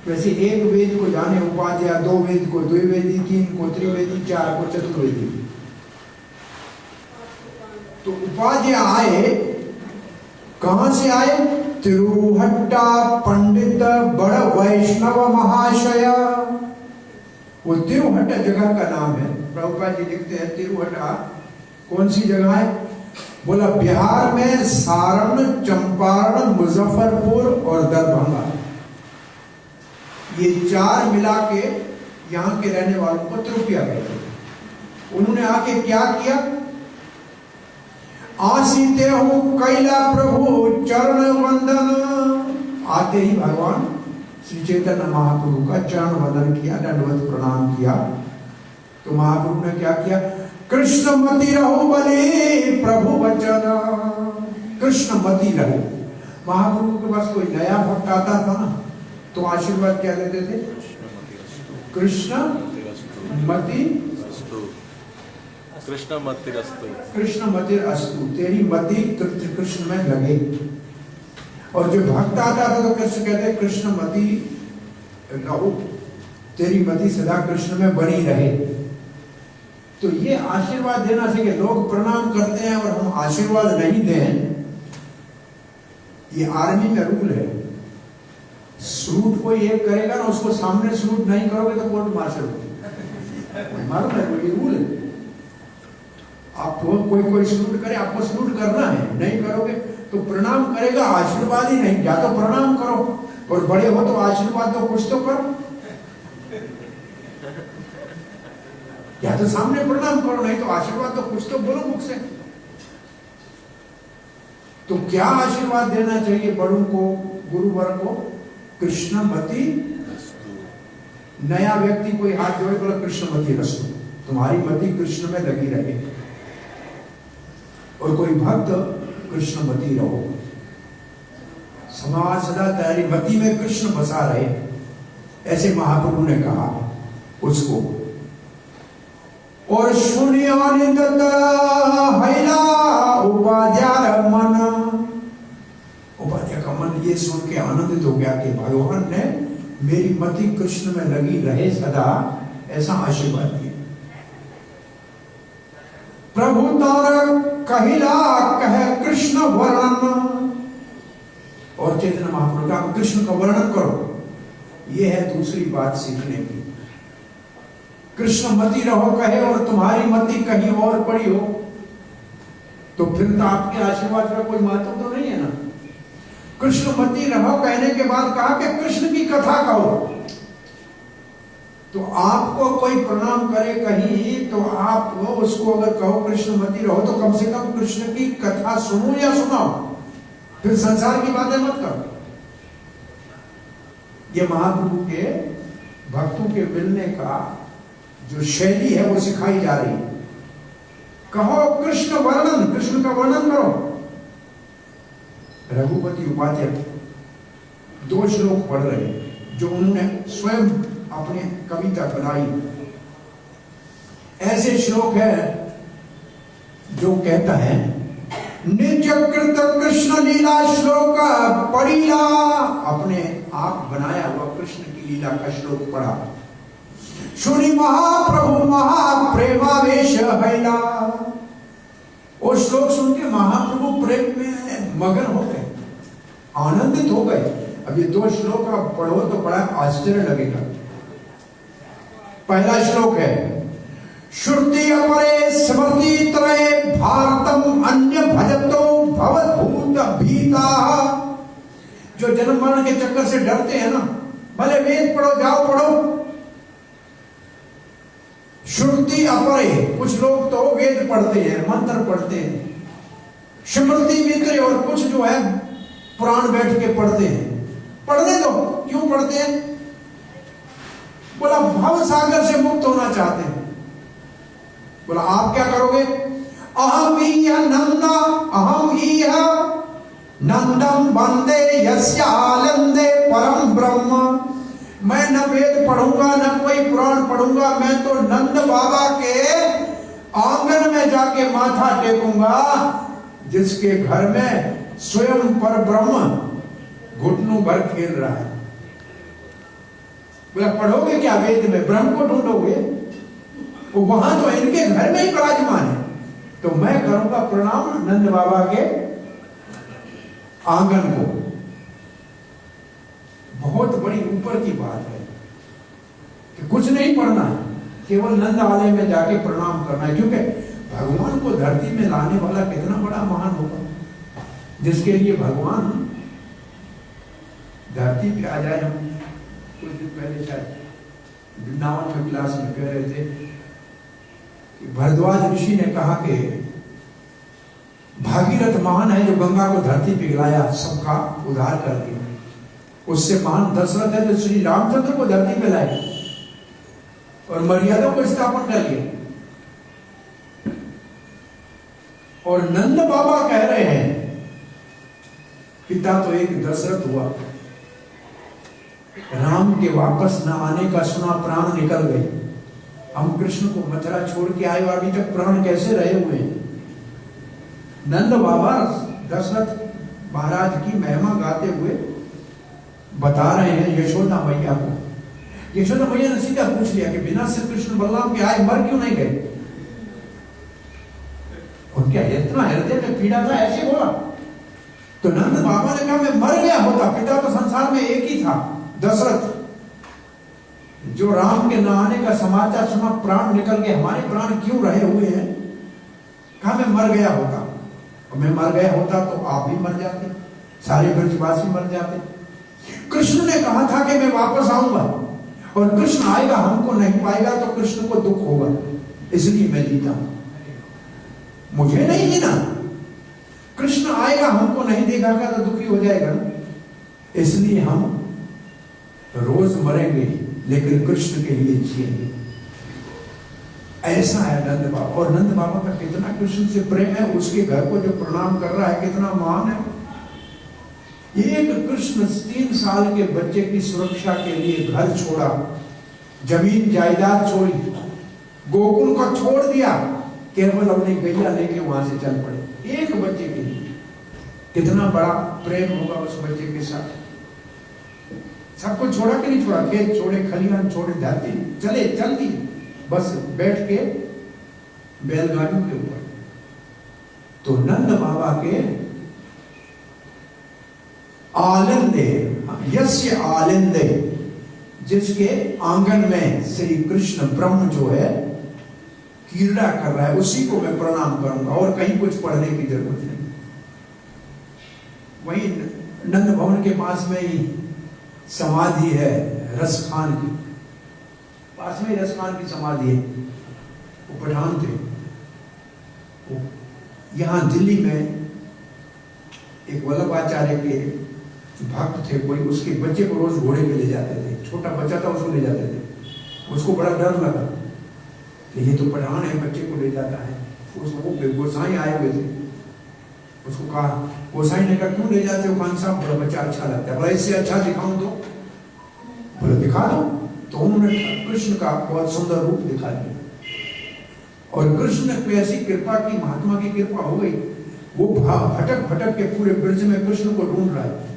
वैसे एक वेद को जाने उपाध्याय, 2 वेद को द्विवेदी, 3 को त्रिवेदी, 4 को चतुर्वेदी। तो उपाध्याय आए, कहां से आए? तिरुहट्टा पंडित बड़ वैष्णव महाशय। वो तिरुहट्टा जगह का नाम है। प्रभुपाद जी लिखते हैं तिरुहट्टा कौन सी जगह है? बोला बिहार में सारण, चंपारण, मुजफ्फरपुर और दरभंगा, ये 4 मिला के यहाँ के रहने वालों को त्रुटिया कहते हैं। उन्होंने आके क्या किया? आसीते हो कैला प्रभु चरण वंदन। आते ही भगवान श्री चैतन्य महाप्रभु का चरण वंदन किया, दंडवत प्रणाम किया। तो महाप्रभु ने क्या किया? कृष्णमति रहो बले प्रभु वचन। कृष्णमति रहो। महाप्रभु के पास कोई नया भक्त आता था ना तो आशीर्वाद क्या देते थे? कृष्णमति कृष्णमतिरस्तु, तेरी मति कृष्ण में लगे। और जो भक्त आता था तो कृष्ण कहते कृष्णमति रहो, तेरी मति सदा कृष्ण में बनी रहे। तो ये आशीर्वाद देना चाहिए। लोग प्रणाम करते हैं और हम आशीर्वाद नहीं दें, ये आर्मी में रूल है। सलूट कोई एक करेगा ना, उसको सामने सलूट नहीं करोगे तो कोर्ट मार्शल होगी। मालूम है, ये रूल है। आपको कोई सलूट करे, आपको सलूट करना है, नहीं करोगे तो प्रणाम करेगा, आशीर्वाद ही नहीं। या तो प्रणाम करो और बड़े हो तो आशीर्वाद तो कुछ तो करो, या तो सामने प्रणाम करो, नहीं तो आशीर्वाद तो कुछ तो बोलो मुख से। तो क्या आशीर्वाद देना चाहिए बड़ों को, गुरुवर को? कृष्णमति। नया व्यक्ति कोई हाथ जोड़े बोला कृष्णमति रस्तु, तुम्हारी मति कृष्ण में लगी रहे। और कोई भक्त कृष्णमति रहो, समाज सदा तेरी मति में कृष्ण बसा रहे, ऐसे महाप्रभु ने कहा उसको। और शून्यानित हैला उपाध्याय मन। उपाध्याय का मन ये सुन के आनंदित हो गया कि भगवान ने मेरी मति कृष्ण में लगी रहे सदा, ऐसा आशीर्वाद दिया। प्रभु तार कहिला कहे कृष्ण वर्णन। और चैतन्य महाप्रभु का कृष्ण का वर्णन करो। यह है दूसरी बात सीखने की। कृष्ण मती रहो कहे और तुम्हारी मति कहीं और पड़ी हो, तो फिर तो आपके आशीर्वाद का कोई महत्व तो नहीं है ना। कृष्ण मती रहो कहने के बाद कहा कि कृष्ण की कथा कहो। तो आपको कोई प्रणाम करे कहीं तो आप उसको अगर कहो कृष्ण मती रहो, तो कम से कम कृष्ण की कथा सुनो या सुनाओ, फिर संसार की बातें मत करो। ये महाप्रभु के भक्तों के मिलने का जो शैली है वो सिखाई जा रही है। कहो कृष्ण वर्णन, कृष्ण का वर्णन करो। रघुपति उपाध्याय 2 श्लोक पढ़ रहे हैं जो उन्होंने स्वयं अपने कविता बनाई। ऐसे श्लोक है जो कहता है, निज कृत कृष्ण लीला श्लोक पढ़िला, अपने आप बनाया हुआ कृष्ण की लीला का श्लोक पढ़ा। सुनी महाप्रभु महाप्रेमावेश भैला, वो श्लोक सुन के महाप्रभु प्रेम में मगन हो गए, आनंदित हो गए। अब ये 2 श्लोक आप पढ़ो तो बड़ा आश्चर्य लगेगा। पहला श्लोक है, श्रुति अपरे स्मृति त्रय भारतम अन्य भजतो भवभूत भीता। जो जन्म मरण के चक्कर से डरते हैं ना, भले वेद पढ़ो, जाओ पढ़ो। श्रुति अपरे, कुछ लोग तो वेद पढ़ते हैं, मंत्र पढ़ते हैं। स्मृति मित्र, और कुछ जो है पुराण बैठ के पढ़ते हैं। पढ़ने दो, क्यों पढ़ते हैं? बोला भव सागर से मुक्त होना चाहते हैं। बोला आप क्या करोगे? अहम ही नंदा, अहम ही नंदम वंदे यस्यानंदे परम ब्रह्म। मैं न वेद पढ़ूंगा न कोई पुराण पढ़ूंगा, मैं तो नंद बाबा के आंगन में जाके माथा टेकूंगा, जिसके घर में स्वयं पर ब्रह्म घुटनों भर खेल रहा है। बोला पढ़ोगे क्या वेद में? ब्रह्म को ढूंढोगे? वो वहां तो इनके घर में ही विराजमान है। तो मैं करूंगा प्रणाम नंद बाबा के आंगन को। बहुत बड़ी ऊपर की बात है कि कुछ नहीं पढ़ना है, केवल नंद आलय में जाके प्रणाम करना है। क्योंकि भगवान को धरती में लाने वाला कितना बड़ा महान होगा, जिसके लिए भगवान धरती पे आ जाए। हम कुछ दिन पहले शायद वृंदावन में क्लास में कह रहे थे कि भरद्वाज ऋषि ने कहा कि भागीरथ महान है जो गंगा को धरती पे लाया, सबका उद्धार कर दिया। उससे महान दशरथ है जो श्री रामचंद्र को धरती पे लाए और मर्यादा को स्थापन कर लिया। और नंद बाबा कह रहे हैं पिता तो एक दशरथ हुआ, राम के वापस न आने का सुना, प्राण निकल गए। हम कृष्ण को मथुरा छोड़ के आए, अभी तक प्राण कैसे रहे हुए हैं। नंद बाबा दशरथ महाराज की महिमा गाते हुए बता रहे हैं यशोदा मैया को। यशोदा मैया ने सीधा पूछ लिया कि बिना श्री कृष्ण बलराम के आए मर क्यों नहीं गए? और क्या इतना हृदय में पीड़ा था, ऐसे बोला? तो नंद बाबा ने कहा मैं मर गया होता, पिता तो संसार में एक ही था दशरथ, जो राम के न आने का समाचार सुना प्राण निकल गए। हमारे प्राण क्यों रहे हुए हैं? कहा मैं मर गया होता, और मैं मर गया होता तो आप भी मर जाते, सारे ब्रजवासी मर जाते। कृष्ण ने कहा था कि मैं वापस आऊंगा, और कृष्ण आएगा, हमको नहीं पाएगा तो कृष्ण को दुख होगा, इसलिए मैं जीता हूं। मुझे नहीं जीना, कृष्ण आएगा, हमको नहीं देखेगा तो दुखी हो जाएगा, इसलिए हम रोज मरेंगे लेकिन कृष्ण के लिए जिएंगे। ऐसा है नंद बाबा। और नंद बाबा का कितना कृष्ण से प्रेम है, उसके घर को जो प्रणाम कर रहा है कितना महान है। एक कृष्ण 3 साल के बच्चे की सुरक्षा के लिए घर छोड़ा, जमीन जायदाद छोड़ी, गोकुल को छोड़ दिया, केवल अपनी गैया लेके वहां से चल पड़े एक बच्चे के लिए। कितना बड़ा प्रेम होगा उस बच्चे के साथ। सबको छोड़ा कि नहीं छोड़ा? खेत छोड़े, खलिहान छोड़े, धरती चले, चल दी, बस बैठ के बैलगाड़ियों के ऊपर। तो नंद बाबा के आनंदे, यस्य आनंदे, जिसके आंगन में श्री कृष्ण ब्रह्म जो है क्रीड़ा कर रहा है, उसी को मैं प्रणाम करूंगा और कहीं कुछ पढ़ने की जरूरत नहीं। वहीं नंद भवन के पास में ही समाधि है रसखान की, पास में ही रसखान की समाधि है। वो पठान थे, वो यहाँ दिल्ली में एक वल्लभाचार्य के भक्त थे कोई, उसके बच्चे को रोज घोड़े पे ले जाते थे, छोटा बच्चा था उसको ले जाते थे। उसको बड़ा डर लगा कि ये तो पठान है, बच्चे को ले जाता है। उसको गोसाई आए हुए थे, उसको कहा, गोसाई ने कहा क्यों ले जाते हो खान साहब, बड़ा बच्चा अच्छा लगता है, बड़ा इससे अच्छा दिखाऊं तो, बोले दिखा दो। तो उन्होंने कृष्ण का बहुत सुंदर रूप दिखा दिया और कृष्ण पे ऐसी कृपा की, महात्मा की कृपा हो गई, वो भटक भटक के पूरे ब्रज में कृष्ण को ढूंढ रहा है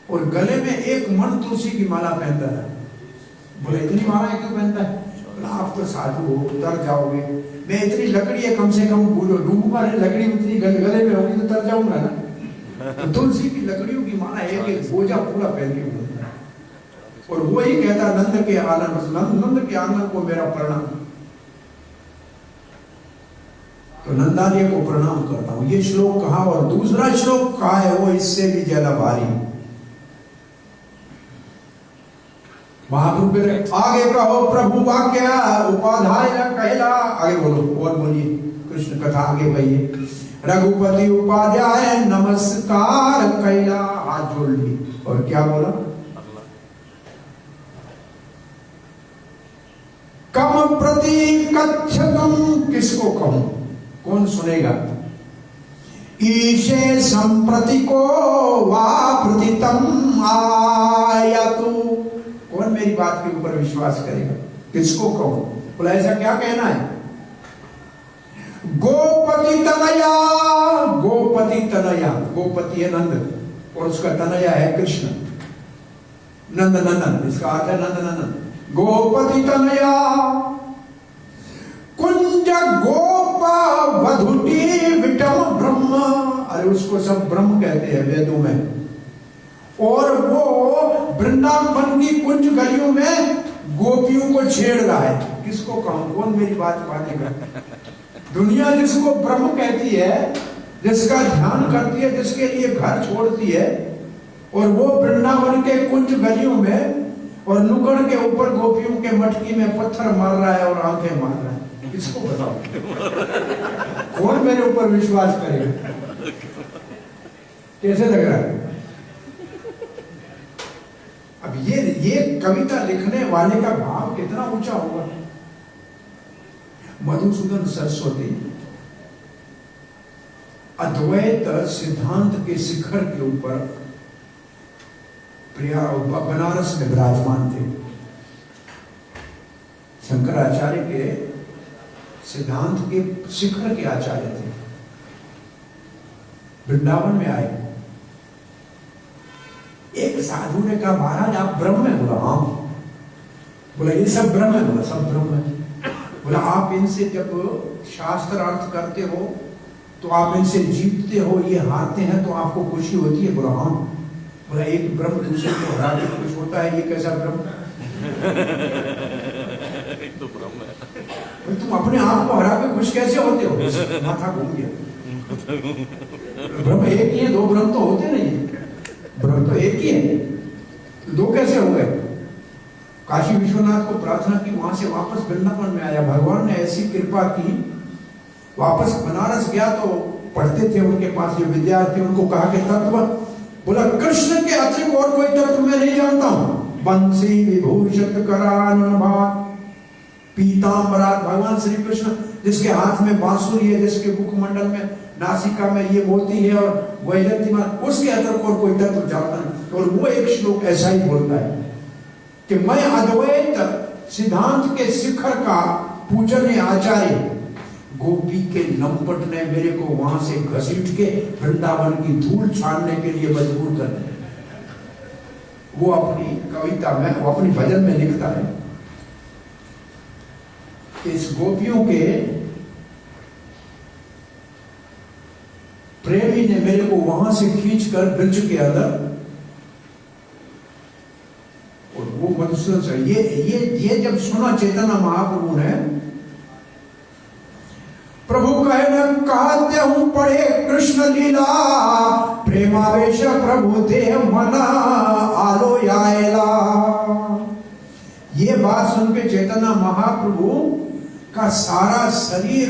और गले में एक मन तुलसी की माला पहनता है। बोले इतनी माला क्यों पहनता है? आप तो साधु हो, तर जाओगे, मैं इतनी लकड़ी है कम से कम डूबूंगा नहीं, लकड़ी उतनी गले में होगी तो तर जाऊंगा ना। तो तुलसी की लकड़ियों की माला एक एक बोझा पूरा पहन के घूमता है और वो ही कहता नंद के आनंद, नंद के आनंद को मेरा प्रणाम। तो नंदानी को प्रणाम करता हूं। ये श्लोक कहा और दूसरा श्लोक कहा है वो इससे भी ज्यादा भारी। महाप्रभु आगे कहो प्रभु वाक्य उपाध्याय कहला, आगे बोलो और बोलिए कृष्ण कथा आगे कहिए। रघुपति उपाध्याय नमस्कार कहला, हाथ जोड़ लिए और क्या बोला? कम प्रति कथ्यतम, किसको कहूं, कौन सुनेगा? ईशे संप्रति को वा प्रतितम आयतु, कौन मेरी बात के ऊपर विश्वास करेगा? किसको कहूं? बोला ऐसा क्या कहना है? गोपति तनया, गोपति तनया, गोपति है नंद और उसका तनया है कृष्ण, नंद नंदन, इसका अर्थ है नंद नंदन। गोपति तनया कुंज गोप वधुटी विटम ब्रह्म, अरे उसको सब ब्रह्म कहते हैं वेदों में। और वो वृंदावन की कुंज गलियों में गोपियों को छेड़ रहा है। किसको कहूं, कौन मेरी बात मानेगा? दुनिया जिसको ब्रह्म कहती है, जिसका ध्यान करती है, जिसके लिए घर छोड़ती है, और वो वृंदावन के कुंज गलियों में और नुकड़ के ऊपर गोपियों के मटकी में पत्थर मार रहा है और आंखें मार रहा है। किसको बताओ? कौन मेरे ऊपर विश्वास करेगा? कैसे लग रहा है? अब ये कविता लिखने वाले का भाव कितना ऊंचा होगा। मधुसूदन सरस्वती अद्वैत सिद्धांत के शिखर के ऊपर बनारस में विराजमान थे। शंकराचार्य के सिद्धांत के शिखर के आचार्य थे। वृंदावन में आए, एक साधु ने कहा महाराज आप ब्रह्म है? बोला हाँ। बोला ये सब ब्रह्म है? बोला सब ब्रह्म है। बोला आप इनसे जब शास्त्र अर्थ करते हो तो आप इनसे जीतते हो, ये हारते हैं तो आपको खुशी होती है? बोला हाँ। बोला एक ब्रह्म दूसरे को हरा के खुश होता है, ये कैसा ब्रह्म? तो ब्रह्म है। तुम अपने आप को हरा के खुश कैसे होते हो? माथा घूम गया। ब्रह्म एक ही है, दो ब्रह्म तो होते नहीं, ब्रह्म तो एक ही है, दो कैसे हो गए? काशी विश्वनाथ को प्रार्थना की, वहां से वापस वृंदावन में आया। भगवान ने ऐसी कृपा की, वापस बनारस गया तो पढ़ते थे उनके पास जो विद्यार्थी, उनको कहा कि तत्व, बोला कृष्ण के अतिरिक्त और कोई तत्व मैं नहीं जानता हूं। बंसी विभूषित करानभात पीतांबरात, भगवान श्री कृष्ण जिसके हाथ में बांसुरी है, जिसके मुखमंडल में नासिका में ये मोती है और वैजयंती, उसके अतिरिक्त और कोई तत्व जानता नहीं। और वो एक श्लोक ऐसा ही बोलता है कि मैं अद्वैत सिद्धांत के शिखर का पूजनीय आचार्य, गोपी के लंपट ने मेरे को वहां से घसीट के वृंदावन की धूल छानने के लिए मजबूर कर दिया। वो अपनी कविता में, वो अपनी भजन में लिखता है कि इस गोपियों के प्रेमी ने मेरे को वहां से खींचकर ब्रिज के अंदर, और वो मुश्किल से ये जब सुना चैतन्य महाप्रभु ने, प्रभु कहे न कहते हूं पढ़े कृष्ण लीला, प्रेमावेश प्रभु दे मन आलो आएला। ये बात सुन के चैतन्य महाप्रभु का सारा शरीर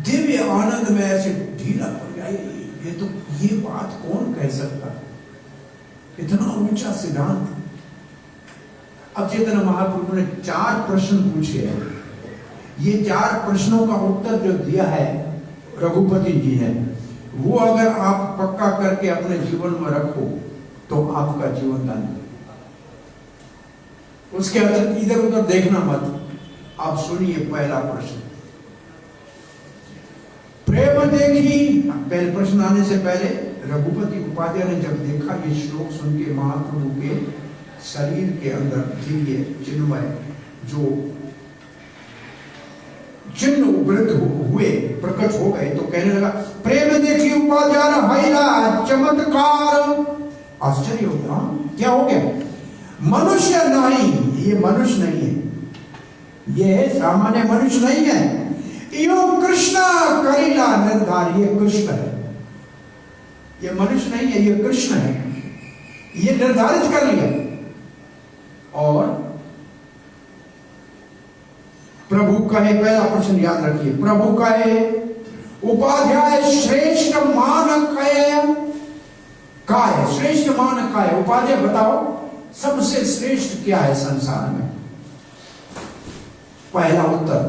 दिव्य आनंद में ऐसे ढीला पड़ गया। ये बात कौन कह सकता, इतना ऊंचा सिद्धांत। अब चैतन्य महाप्रभु ने 4 प्रश्न पूछे हैं। ये 4 प्रश्नों का उत्तर जो दिया है रघुपति जी ने, वो अगर आप पक्का करके अपने जीवन में रखो तो आपका जीवन धन्य। उसके अतिरिक्त इधर उधर देखना मत। आप सुनिए पहला प्रश्न, प्रेम देखी। पहले प्रश्न आने से पहले रघुपति उपाध्याय ने जब देखा ये श्लोक सुन के महाप्रभु के शरीर के अंदर दिव्य चिन्मय जो चिन्ह उभृत हुए, प्रकट हो गए, तो कहने लगा प्रेम देखी उपाध्याय हैला चमत्कार। आश्चर्य हो गया, क्या हो गया? मनुष्य नहीं, ये मनुष्य नहीं है, ये सामान्य मनुष्य नहीं है। यो कृष्ण करीला निर्धार, ये कृष्ण है, ये मनुष्य नहीं है, ये कृष्ण है, ये निर्धारित कर लिया। और प्रभु कहे, पहला प्रश्न याद रखिए, प्रभु कहे उपाध्याय श्रेष्ठ मान काय, श्रेष्ठ मान काय। उपाध्याय बताओ सबसे श्रेष्ठ क्या है संसार में? पहला उत्तर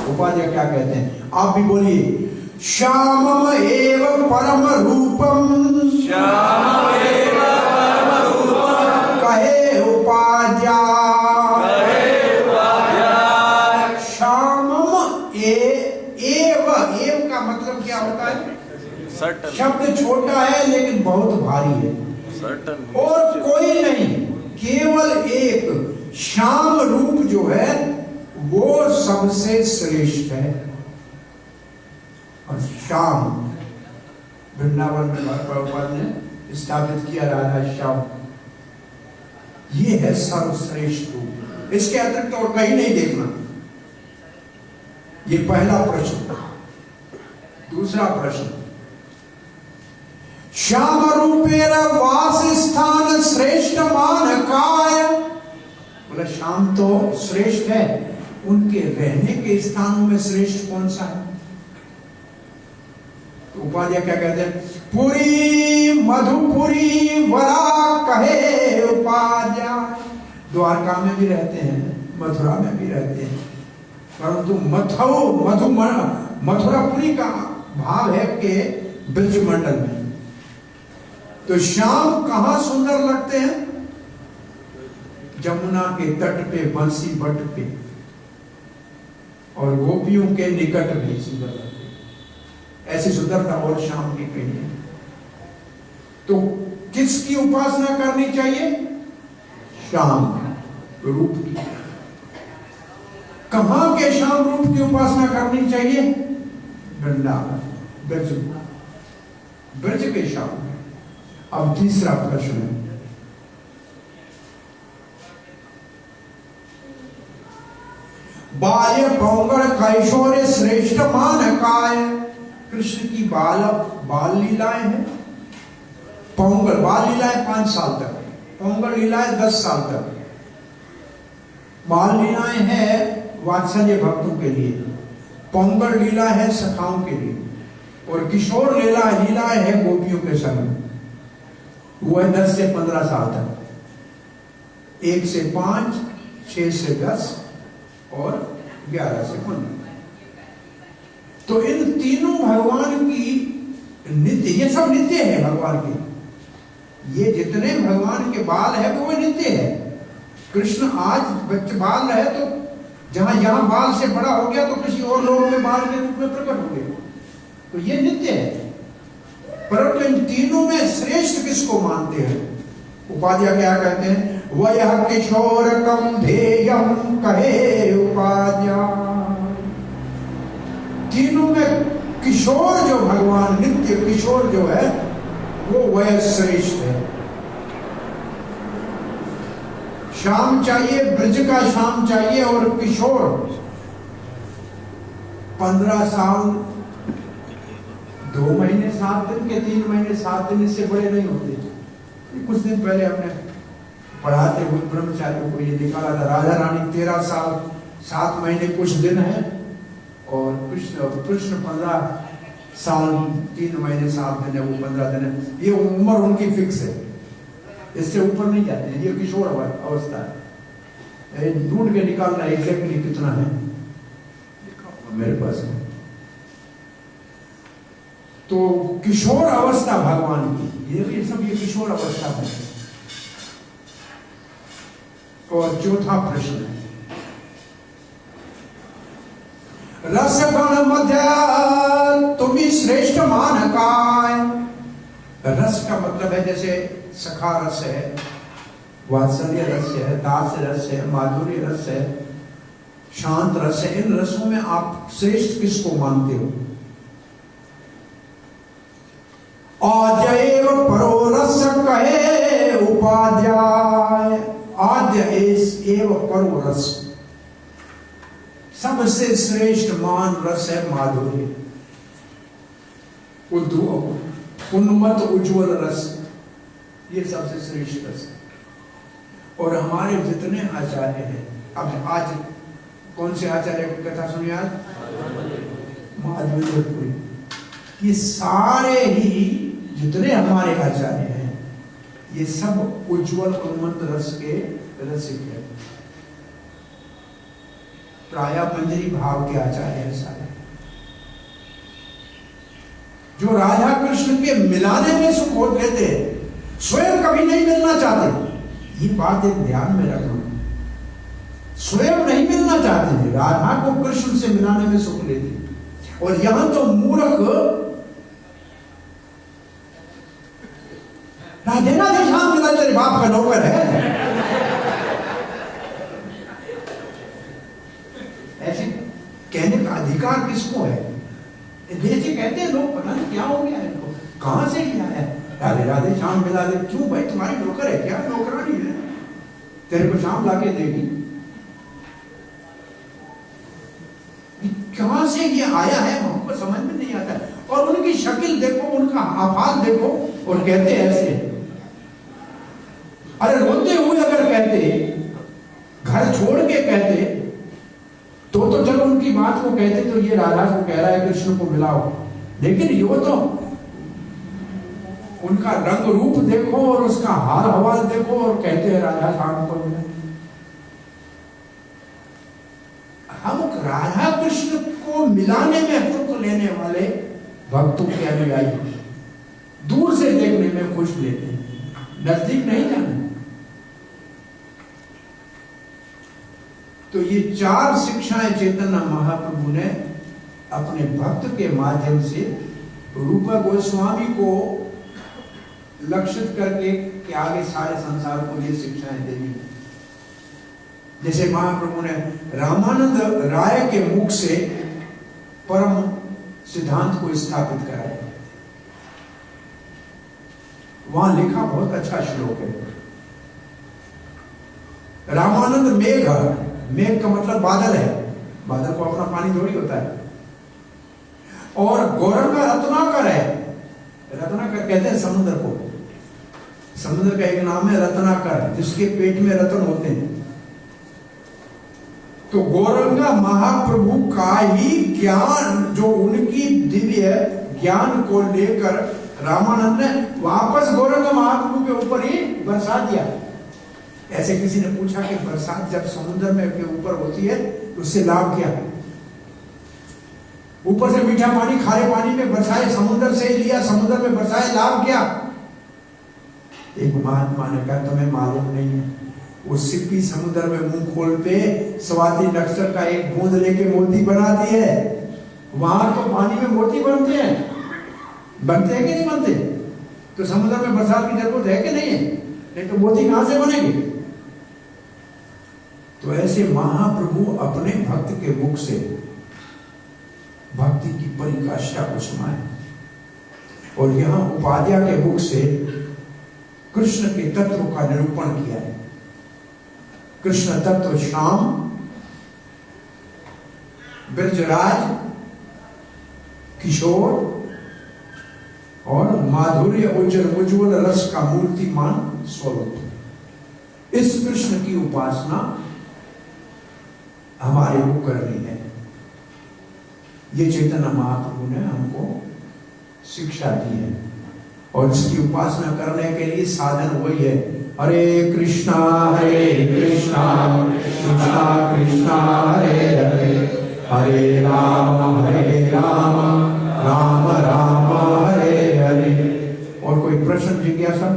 उपाध्याय क्या कहते हैं? आप भी बोलिए, श्यामम एव परम रूपम, श्यामम एव परम रूपम, कहे उपाध्याय, एव का मतलब क्या होता है? सर्टन। शब्द छोटा है लेकिन बहुत भारी है। सर्टन। और कोई नहीं, केवल एक श्याम रूप जो है वो सबसे श्रेष्ठ है। और श्याम वृंदावन में प्रभुपाद ने स्थापित किया राधा श्याम, ये है सर्वश्रेष्ठ रूप, इसके अतिरिक्त और कहीं नहीं देखना। ये पहला प्रश्न। दूसरा प्रश्न, श्याम रूपेर वास स्थान श्रेष्ठ मान काय। बोला श्याम तो श्रेष्ठ है, उनके रहने के स्थानों में श्रेष्ठ कौन सा है? तो उपाध्याय क्या कहते हैं? पुरी मधुपुरी वरा कहे उपाध्याय। द्वारका में भी रहते हैं, मथुरा में भी रहते हैं, परंतु मथुरापुरी का भाव है कि ब्रजमंडल में। तो श्याम कहां सुंदर लगते हैं? जमुना के तट पे, बंसी बट पे, और गोपियों के निकट भी सुंदर लगते हैं। ऐसी सुंदरता और श्याम की कहीं है। तो किसकी उपासना करनी चाहिए? श्याम रूप की। कहां के श्याम रूप की उपासना करनी चाहिए? वृंदावन, ब्रज, ब्रज के श्याम। अब तीसरा प्रश्न है, बाल्य पौंगड़ कैशोर्य श्रेष्ठ मान काय। कृष्ण की बाल लीलाएं हैं। पौंगड़ बाल लीलाएं 5 साल तक, पौंगड़ लीलाएं 10 साल तक। बाल लीलाएं हैं वात्सल्य भक्तों के लिए, पौंगड़ लीला है सखाओं के लिए, और किशोर लीलाएं है गोपियों के संग। वो है 10 से 15 साल तक, 1 से 5, 6 से 10 और 11 से 15। तो इन तीनों भगवान की नित्य, ये सब नित्य है भगवान के। ये जितने भगवान के बाल है वो नित्य है। कृष्ण आज बच्चे बाल रहे तो जहां यहां बाल से बड़ा हो गया तो किसी और लोग में बाल के रूप में प्रकट हो गया, तो ये नित्य है। परंतु इन तीनों में श्रेष्ठ किसको मानते हैं? उपाध्याय क्या कहते हैं? वह किशोर कम ध्येयम कहे उपाध्याय। तीनों में किशोर जो भगवान, नित्य किशोर जो है वो वह श्रेष्ठ है। श्याम चाहिए, ब्रज का श्याम चाहिए। और किशोर 15 साल 2 महीने 7 दिन के 3 महीने 7 दिन इससे बड़े नहीं होते। कुछ दिन पहले हमने पढ़ाते हुए ब्रह्मचारियों को ये निकाला था, राजा रानी 13 साल 7 महीने कुछ दिन है और कृष्ण 15 साल 3 महीने 7 दिन है, वो 15 दिन है। ये उम्र उनकी फिक्स है, इससे ऊपर नहीं जाते हैं। ये किशोर अवस्था है। ढूंढ के निकालना एग्जैक्टली कितना है मेरे पास है। तो किशोर अवस्था भगवान की, ये सब ये किशोर अवस्था है। और चौथा प्रश्न है, रस गण मध्य तुम्हें श्रेष्ठ मान काय। रस का मतलब है जैसे सखा रस है, वात्सल्य रस है, दास रस है, माधुर्य रस है, शांत रस है। इन रसों में आप श्रेष्ठ किसको मानते हो? आद्य परो रस कहे उपाध्याय। आद्य एव परो रस, सबसे श्रेष्ठ मान रस है माधुर्य, उन्मत्त उज्ज्वल रस, ये सबसे श्रेष्ठ रस है। और हमारे जितने आचार्य हैं, अब आज कौन से आचार्य की कथा सुनिए? आज माधवेंद्रपुरी। ये सारे ही जितने हमारे आचार्य हैं ये सब उज्ज्वल उन्मत्त रस के रसिक है। प्राय मंजरी भाव के आचार्य हैं सारे, जो राधा कृष्ण के मिलाने में सुख हो लेते, स्वयं कभी नहीं मिलना चाहते। ये बात एक ध्यान में रखना, स्वयं नहीं मिलना चाहते हैं, राधा को कृष्ण से मिलाने में सुख लेते। और यहां तो मूर्ख राधे राधे श्याम मिला तेरे बाप का नौकर है, ऐसे कहने का अधिकार किसको है? जैसे कहते हैं लोग, पता नहीं क्या हो गया इनको, कहां से लिया है राधे राधे श्याम मिला दे। क्यों भाई, तुम्हारी नौकर है क्या? नौकरानी है, तेरे को शाम लाके देगी। कहां से ये आया है हमको समझ में नहीं आता। और उनकी शक्ल देखो, उनका आवाज देखो, और कहते ऐसे। अरे रोते हुए अगर कहते, घर छोड़ के कहते, तो चलो उनकी बात को कहते, तो ये राधा को कह रहा है कृष्ण को मिलाओ। लेकिन यो तो उनका रंग रूप देखो और उसका हाल हवाल देखो और कहते हैं राधा श्याम को मिला। हम राधा कृष्ण को मिलाने में सुख लेने वाले भक्तों के अनुयायी दूर से देखने में खुश लेते हैं, नजदीक नहीं जाना। तो ये 4 शिक्षाएं चैतन्य महाप्रभु ने अपने भक्त के माध्यम से रूपा गोस्वामी को लक्षित करके कि आगे सारे संसार को ये शिक्षाएं देनी। जैसे महाप्रभु ने रामानंद राय के मुख से परम सिद्धांत को स्थापित कराया। वहां लिखा बहुत अच्छा श्लोक है, रामानंद मेघ का मतलब बादल है, बादल को अपना पानी थोड़ी होता है। और गौरव का रत्नाकर है, रत्नाकर कहते हैं समुद्र को, समुद्र का एक नाम है रत्नाकर, जिसके पेट में रत्न होते हैं। तो गौरंगा महाप्रभु का ही ज्ञान, जो उनकी दिव्य ज्ञान को लेकर रामानंद ने वापस गौरंगा महाप्रभु के ऊपर ही बरसा दिया। ऐसे किसी ने पूछा कि बरसात जब समुद्र में के ऊपर होती है तो उससे लाभ क्या? ऊपर से मीठा पानी खारे पानी में बरसाए, समुद्र से लिया, समुद्र में बरसाए, लाभ क्या? एक महात्मा ने कहा तुम्हें मालूम नहीं है, वो सिप्पी समुद्र में मुंह खोल पे स्वाति नक्षत्र का एक बूंद लेके मोती बनाती है। वहां तो पानी में मोती बनते हैं कि नहीं बनते? तो समुद्र में बरसात की जरूरत है कि नहीं है? नहीं तो मोती कहां से बनेंगे? तो ऐसे महाप्रभु अपने भक्त के मुख से भक्ति की परिकाष्ठा को सुनाए, और यहां उपाध्याय के मुख से कृष्ण के तत्व का निरूपण किया है। कृष्ण तत्व श्याम, ब्रजराज, किशोर और माधुर्य उज्ज्वल रस का मूर्तिमान स्वरूप। इस कृष्ण की उपासना हमारे को करनी है। ये चैतन्य महाप्रभु ने हमको शिक्षा दी है और इसकी उपासना करने के लिए साधन वही है। हरे कृष्णा कृष्णा कृष्णा हरे हरे, हरे राम राम राम हरे हरे। और कोई प्रश्न जिज्ञासा?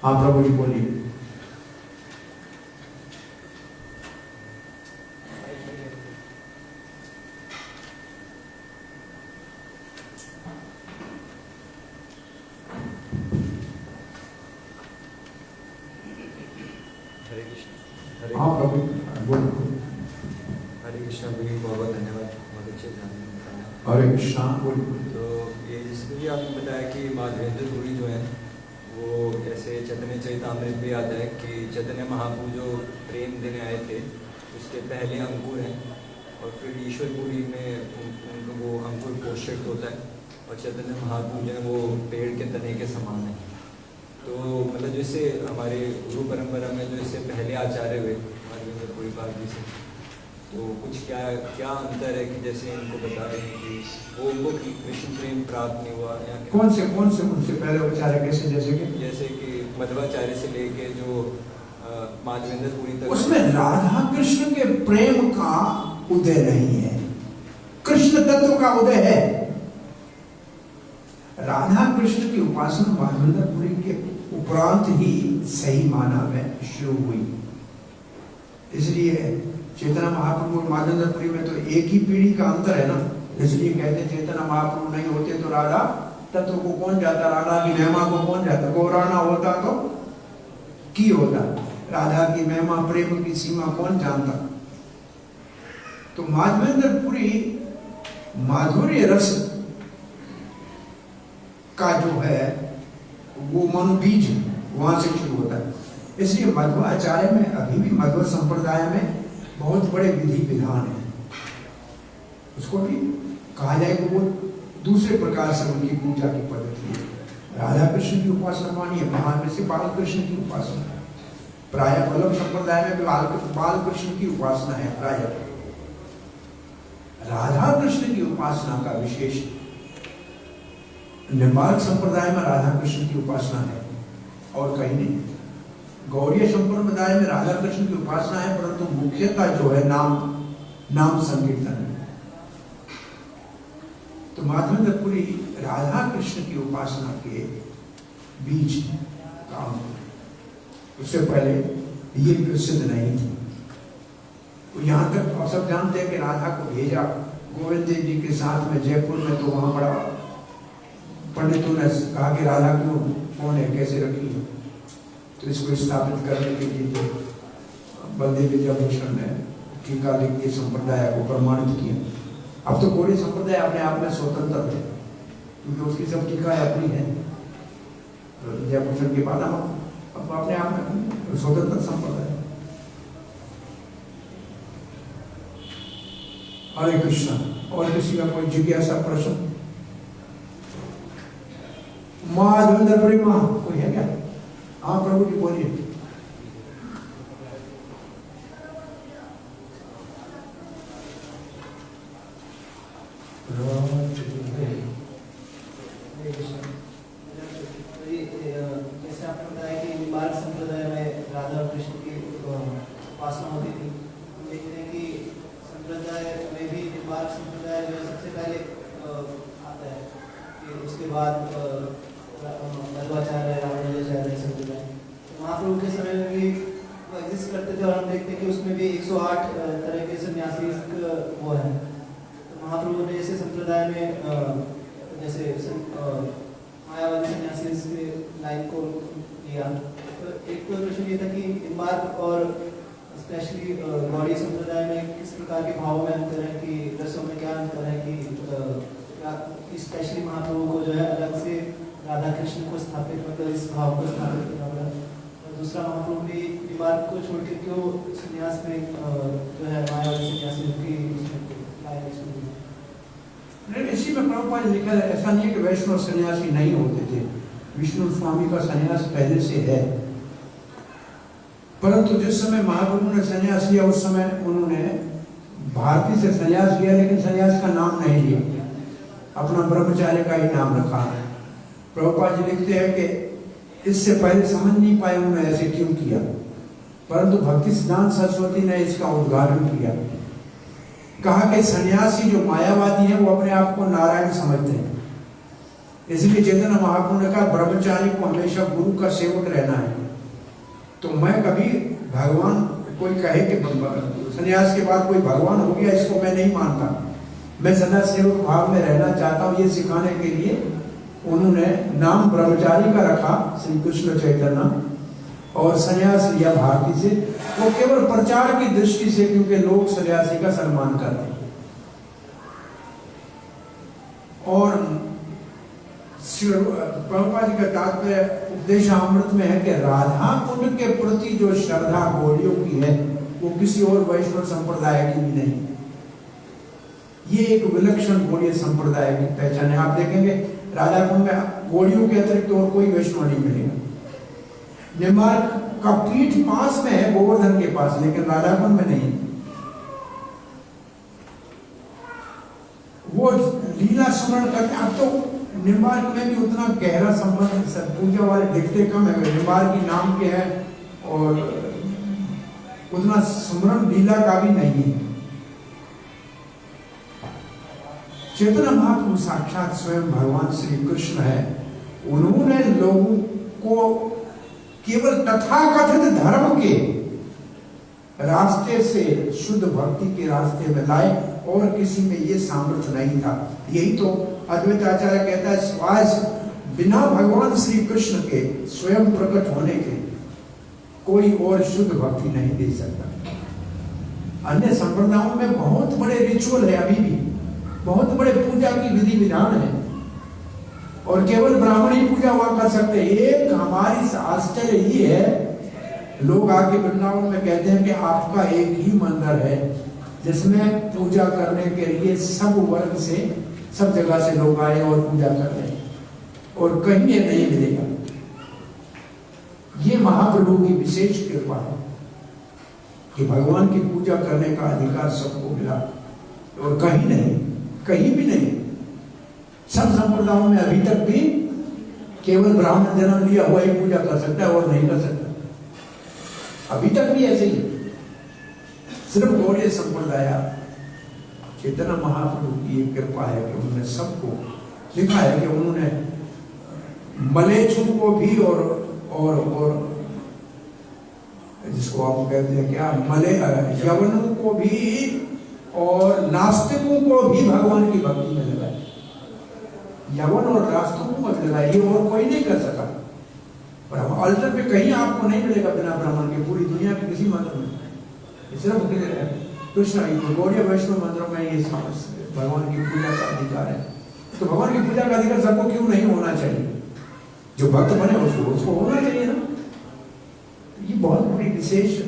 हाँ प्रभु जी बोलिए। हाँ प्रभु बोलो। हरे कृष्णा भी बहुत बहुत धन्यवाद, बहुत अच्छे जानने। हरे कृष्णा बोलिए। तो ये जिसमें भी आपने बताया कि माधवेंद्र पुरी जो है वो ऐसे चैतन्य चरितामृत भी आता है कि चैतन्य महाप्रभु जो प्रेम देने आए थे उसके पहले अंकुर हैं और फिर ईश्वरपुरी में उनको वो अंकुर पोषित होता है और चैतन्य महाप्रभु जो है वो पेड़ के तने के समान है। तो मतलब जैसे हमारे गुरु परंपरा में जो इससे पहले आचार्य हुए माधवेंद्र पुरी पाद जी से, तो कुछ क्या अंतर है कि जैसे इनको बता रहे हैं कि वो उनको कृष्ण प्रेम प्राप्त नहीं हुआ या कौन से उनसे पहले आचार्य कैसे? जैसे कि मध्वाचार्य से लेके जो माधवेंद्र पुरी तक, उसमें राधा कृष्ण के प्रेम का उदय नहीं है, कृष्ण तत्व का उदय है। राधा कृष्ण की उपासना माधवेंद्र पुरी के उपरांत ही सही माना में शुरू हुई। इसलिए चैतन्य महाप्रभु और माधवेंद्र पुरी में तो एक ही पीढ़ी का अंतर है ना। इसलिए कहते चैतन्य महाप्रभु नहीं होते तो राधा तत्व को कौन जाता, राधा की महिमा को कौन जाता। गौराना होता तो की होता, राधा की महिमा प्रेम की सीमा कौन जानता। तो माधवेंद्र पुरी माधुर्य रस का जो है वो मन बीज वहां से शुरू होता है। इसलिए मध्वाचार्य में अभी भी मध्व संप्रदाय में बहुत बड़े विधि विधान है। उसको भी कहा जाए कि वो दूसरे प्रकार से उनकी पूजा की पद्धति है। राधा कृष्ण की उपासना मानिए, महान में से बाल कृष्ण की उपासना, प्राय वल्लभ संप्रदाय में बाल कृष्ण की उपासना है। प्राय राधा कृष्ण की उपासना का विशेष निम्बार्क संप्रदाय में राधा कृष्ण की उपासना है और कहीं नहीं। गौड़ीय संप्रदाय में राधा कृष्ण की उपासना है, परंतु मुख्यतः जो है नाम संकीर्तन। तो माधवेंद्र पुरी राधा कृष्ण की उपासना के बीच काम, उससे पहले ये प्रसिद्ध नहीं थी। तो यहाँ तक आप सब जानते हैं कि राधा को भेजा गोविंद देव जी के साथ में जयपुर में, तो वहाँ बड़ा पंडितों ने कहा कि राधा क्यों कौन है, कैसे रखी है। तो इसको स्थापित करने के लिए जो बलदेव विद्याभूषण ने टीका लिख के संप्रदाय को प्रमाणित किया। अब तो कोई संप्रदाय अपने आप में स्वतंत्र है क्योंकि उसकी सब टीकाएं अपनी है। विद्याभूषण के बाद हम अपने आप में स्वतंत्र संप्रदाय। हरे कृष्णा। और किसी का कोई जिज्ञासा प्रश्न? माधवेंद्र पुरी माँ कोई है क्या? हाँ प्रभु जी बोलिए। जैसे आपने बताया कि निम्बार्क संप्रदाय में राधा और कृष्ण की उपासना होती थी, हम देखते हैं कि संप्रदाय में भी निम्बार्क संप्रदाय जो है सबसे पहले आता है, कि उसके बाद मध्वाचार्य, रामानुजाचार्य संप्रदाय। महाप्रभु के समय में भी वो एग्जिस्ट करते थे और हम देखते हैं कि उसमें भी 108 तरह के सन्यासी वो हैं। तो महाप्रभु ने जैसे संप्रदाय में जैसे मायावादी सन्यासी के लाइन को लिया, तो एक तो प्रश्न ये था कि निम्बार्क और स्पेशली गौड़ीय संप्रदाय में किस प्रकार के भावों में अंतर है, कि रसों में क्या अंतर है, कि स्पेशली महाप्रभु को जो है अलग से राधा कृष्ण को स्थापित, मतलब इस भाव को स्थापित करना पड़ा। और दूसरा महाप्रभु भी निमार्ग को छोड़ के क्यों संन्यास में जो है मायावादी सन्यासी की नहीं, इसी में प्रभुपाद ने लिखा है, ऐसा नहीं है कि वैष्णव सन्यासी नहीं होते थे, विष्णु स्वामी का सन्यास पहले से है, परंतु जिस समय महाप्रभु ने सन्यास लिया उस समय उन्होंने भारती से सन्यास लिया, लेकिन सन्यास का नाम नहीं लिया, अपना ब्रह्मचार्य का ही नाम रखा। प्रभुपाद जी लिखते हैं कि इससे पहले समझ नहीं पाए उन्होंने ऐसे क्यों किया, परंतु भक्ति सिद्धांत सरस्वती ने इसका उद्घाटन किया, कहा कि सन्यासी जो मायावादी हैं वो अपने आप को नारायण समझते हैं, इसलिए चैतन्य महाप्रभु ने कहा ब्रह्मचारी को हमेशा गुरु का सेवक रहना है। तो मैं कभी भगवान कोई कहे कि सन्यास के बाद कोई भगवान हो गया, इसको मैं नहीं मानता, मैं सन्यास सेवक भाव में रहना चाहता हूँ। ये सिखाने के लिए उन्होंने नाम ब्रह्मचारी का रखा श्री कृष्ण चैतन्य, और सन्यास लिया भारती से, वो केवल प्रचार की दृष्टि से, क्योंकि लोग सन्यासी का सम्मान करते हैं। और प्रभुपाद जी का तात्पर्य उपदेशामृत में है कि राधा कुंड के प्रति जो श्रद्धा गौड़ियों की है वो किसी और वैष्णव संप्रदाय की भी नहीं, ये एक विलक्षण गौड़ीय संप्रदाय की पहचान है। आप देखेंगे राधा कुंड में गौड़ियों के अतिरिक्त और कोई वैष्णव नहीं मिलेगा। निमार्ग का पीठ पास में है, गोवर्धन के पास, लेकिन राधा कुंड में नहीं। वो लीला स्मरण करते, अब तो निम्बार्क में भी उतना गहरा संबंध पूजा वाले दिखते कम है, निम्बार्क की नाम के हैं और उतना स्मरण लीला का भी नहीं है। चैतन्य महाप्रभु साक्षात स्वयं भगवान श्री कृष्ण है, उन्होंने लोगों को केवल तथाकथित धर्म के रास्ते से शुद्ध भक्ति के रास्ते में लाए, और किसी में ये सामर्थ्य नहीं था। यही तो अद्वैत आचार्य कहता है, स्वास बिना भगवान श्री कृष्ण के स्वयं प्रकट होने के कोई और शुद्ध भक्ति नहीं दे सकता। अन्य संप्रदायों में बहुत बड़े रिचुअल है, अभी भी बहुत बड़े पूजा की विधि विधान है, और केवल ब्राह्मण ही पूजा वहां कर सकते हैं। एक हमारी आश्चर्य ही है, लोग आके वृंदावन में कहते हैं कि आपका एक ही मंदिर है जिसमें पूजा करने के लिए सब वर्ग से, सब जगह से लोग आए और पूजा करते हैं, और कहीं ये नहीं मिलेगा। ये महाप्रभु की विशेष कृपा है कि भगवान की पूजा करने का अधिकार सबको मिला, और कहीं नहीं, कहीं भी नहीं। सब संप्रदायों में अभी तक भी केवल ब्राह्मण जन्म लिया हुआ ही पूजा कर सकता है और नहीं कर सकता, अभी तक भी ऐसे ही। सिर्फ गौड़ीय संप्रदाय चैतन्य महाप्रभु की एक कृपा है कि उन्होंने सबको लिखा है कि उन्होंने मलेच्छों को भी और जिसको आप कहते हैं क्या, यवनों को भी और नास्तिकों को भी भगवान की भक्ति में लगाए। यवन और नास्तिकों को लगाए, ये और कोई नहीं कर सका। पर हम अल्टर पे कहीं आपको नहीं मिलेगा बिना ब्राह्मण के, पूरी दुनिया के किसी मंत्र में। सिर्फ कृष्ण गौड़ीय वैष्णव मंत्रों में ये भगवान की पूजा का अधिकार है। तो भगवान की पूजा का अधिकार सबको क्यों नहीं होना चाहिए? जो भक्त बने उसको होना चाहिए ना। ये बहुत बड़ी विशेष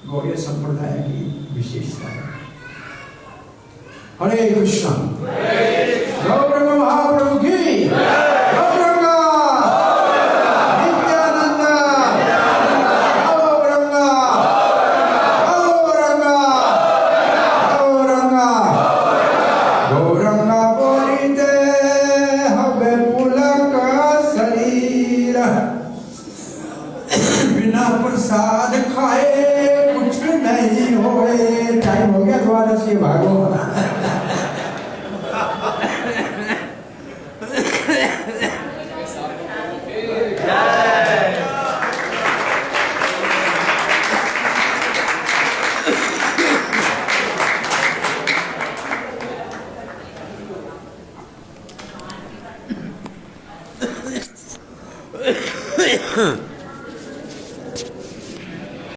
गौड़ीय संप्रदाय की विशेषता है। हरे कृष्ण। गौर महाप्रभु की प्रसाद खाए कुछ नहीं होए। टाइम हो गया, द्वारा से भागो। Huh.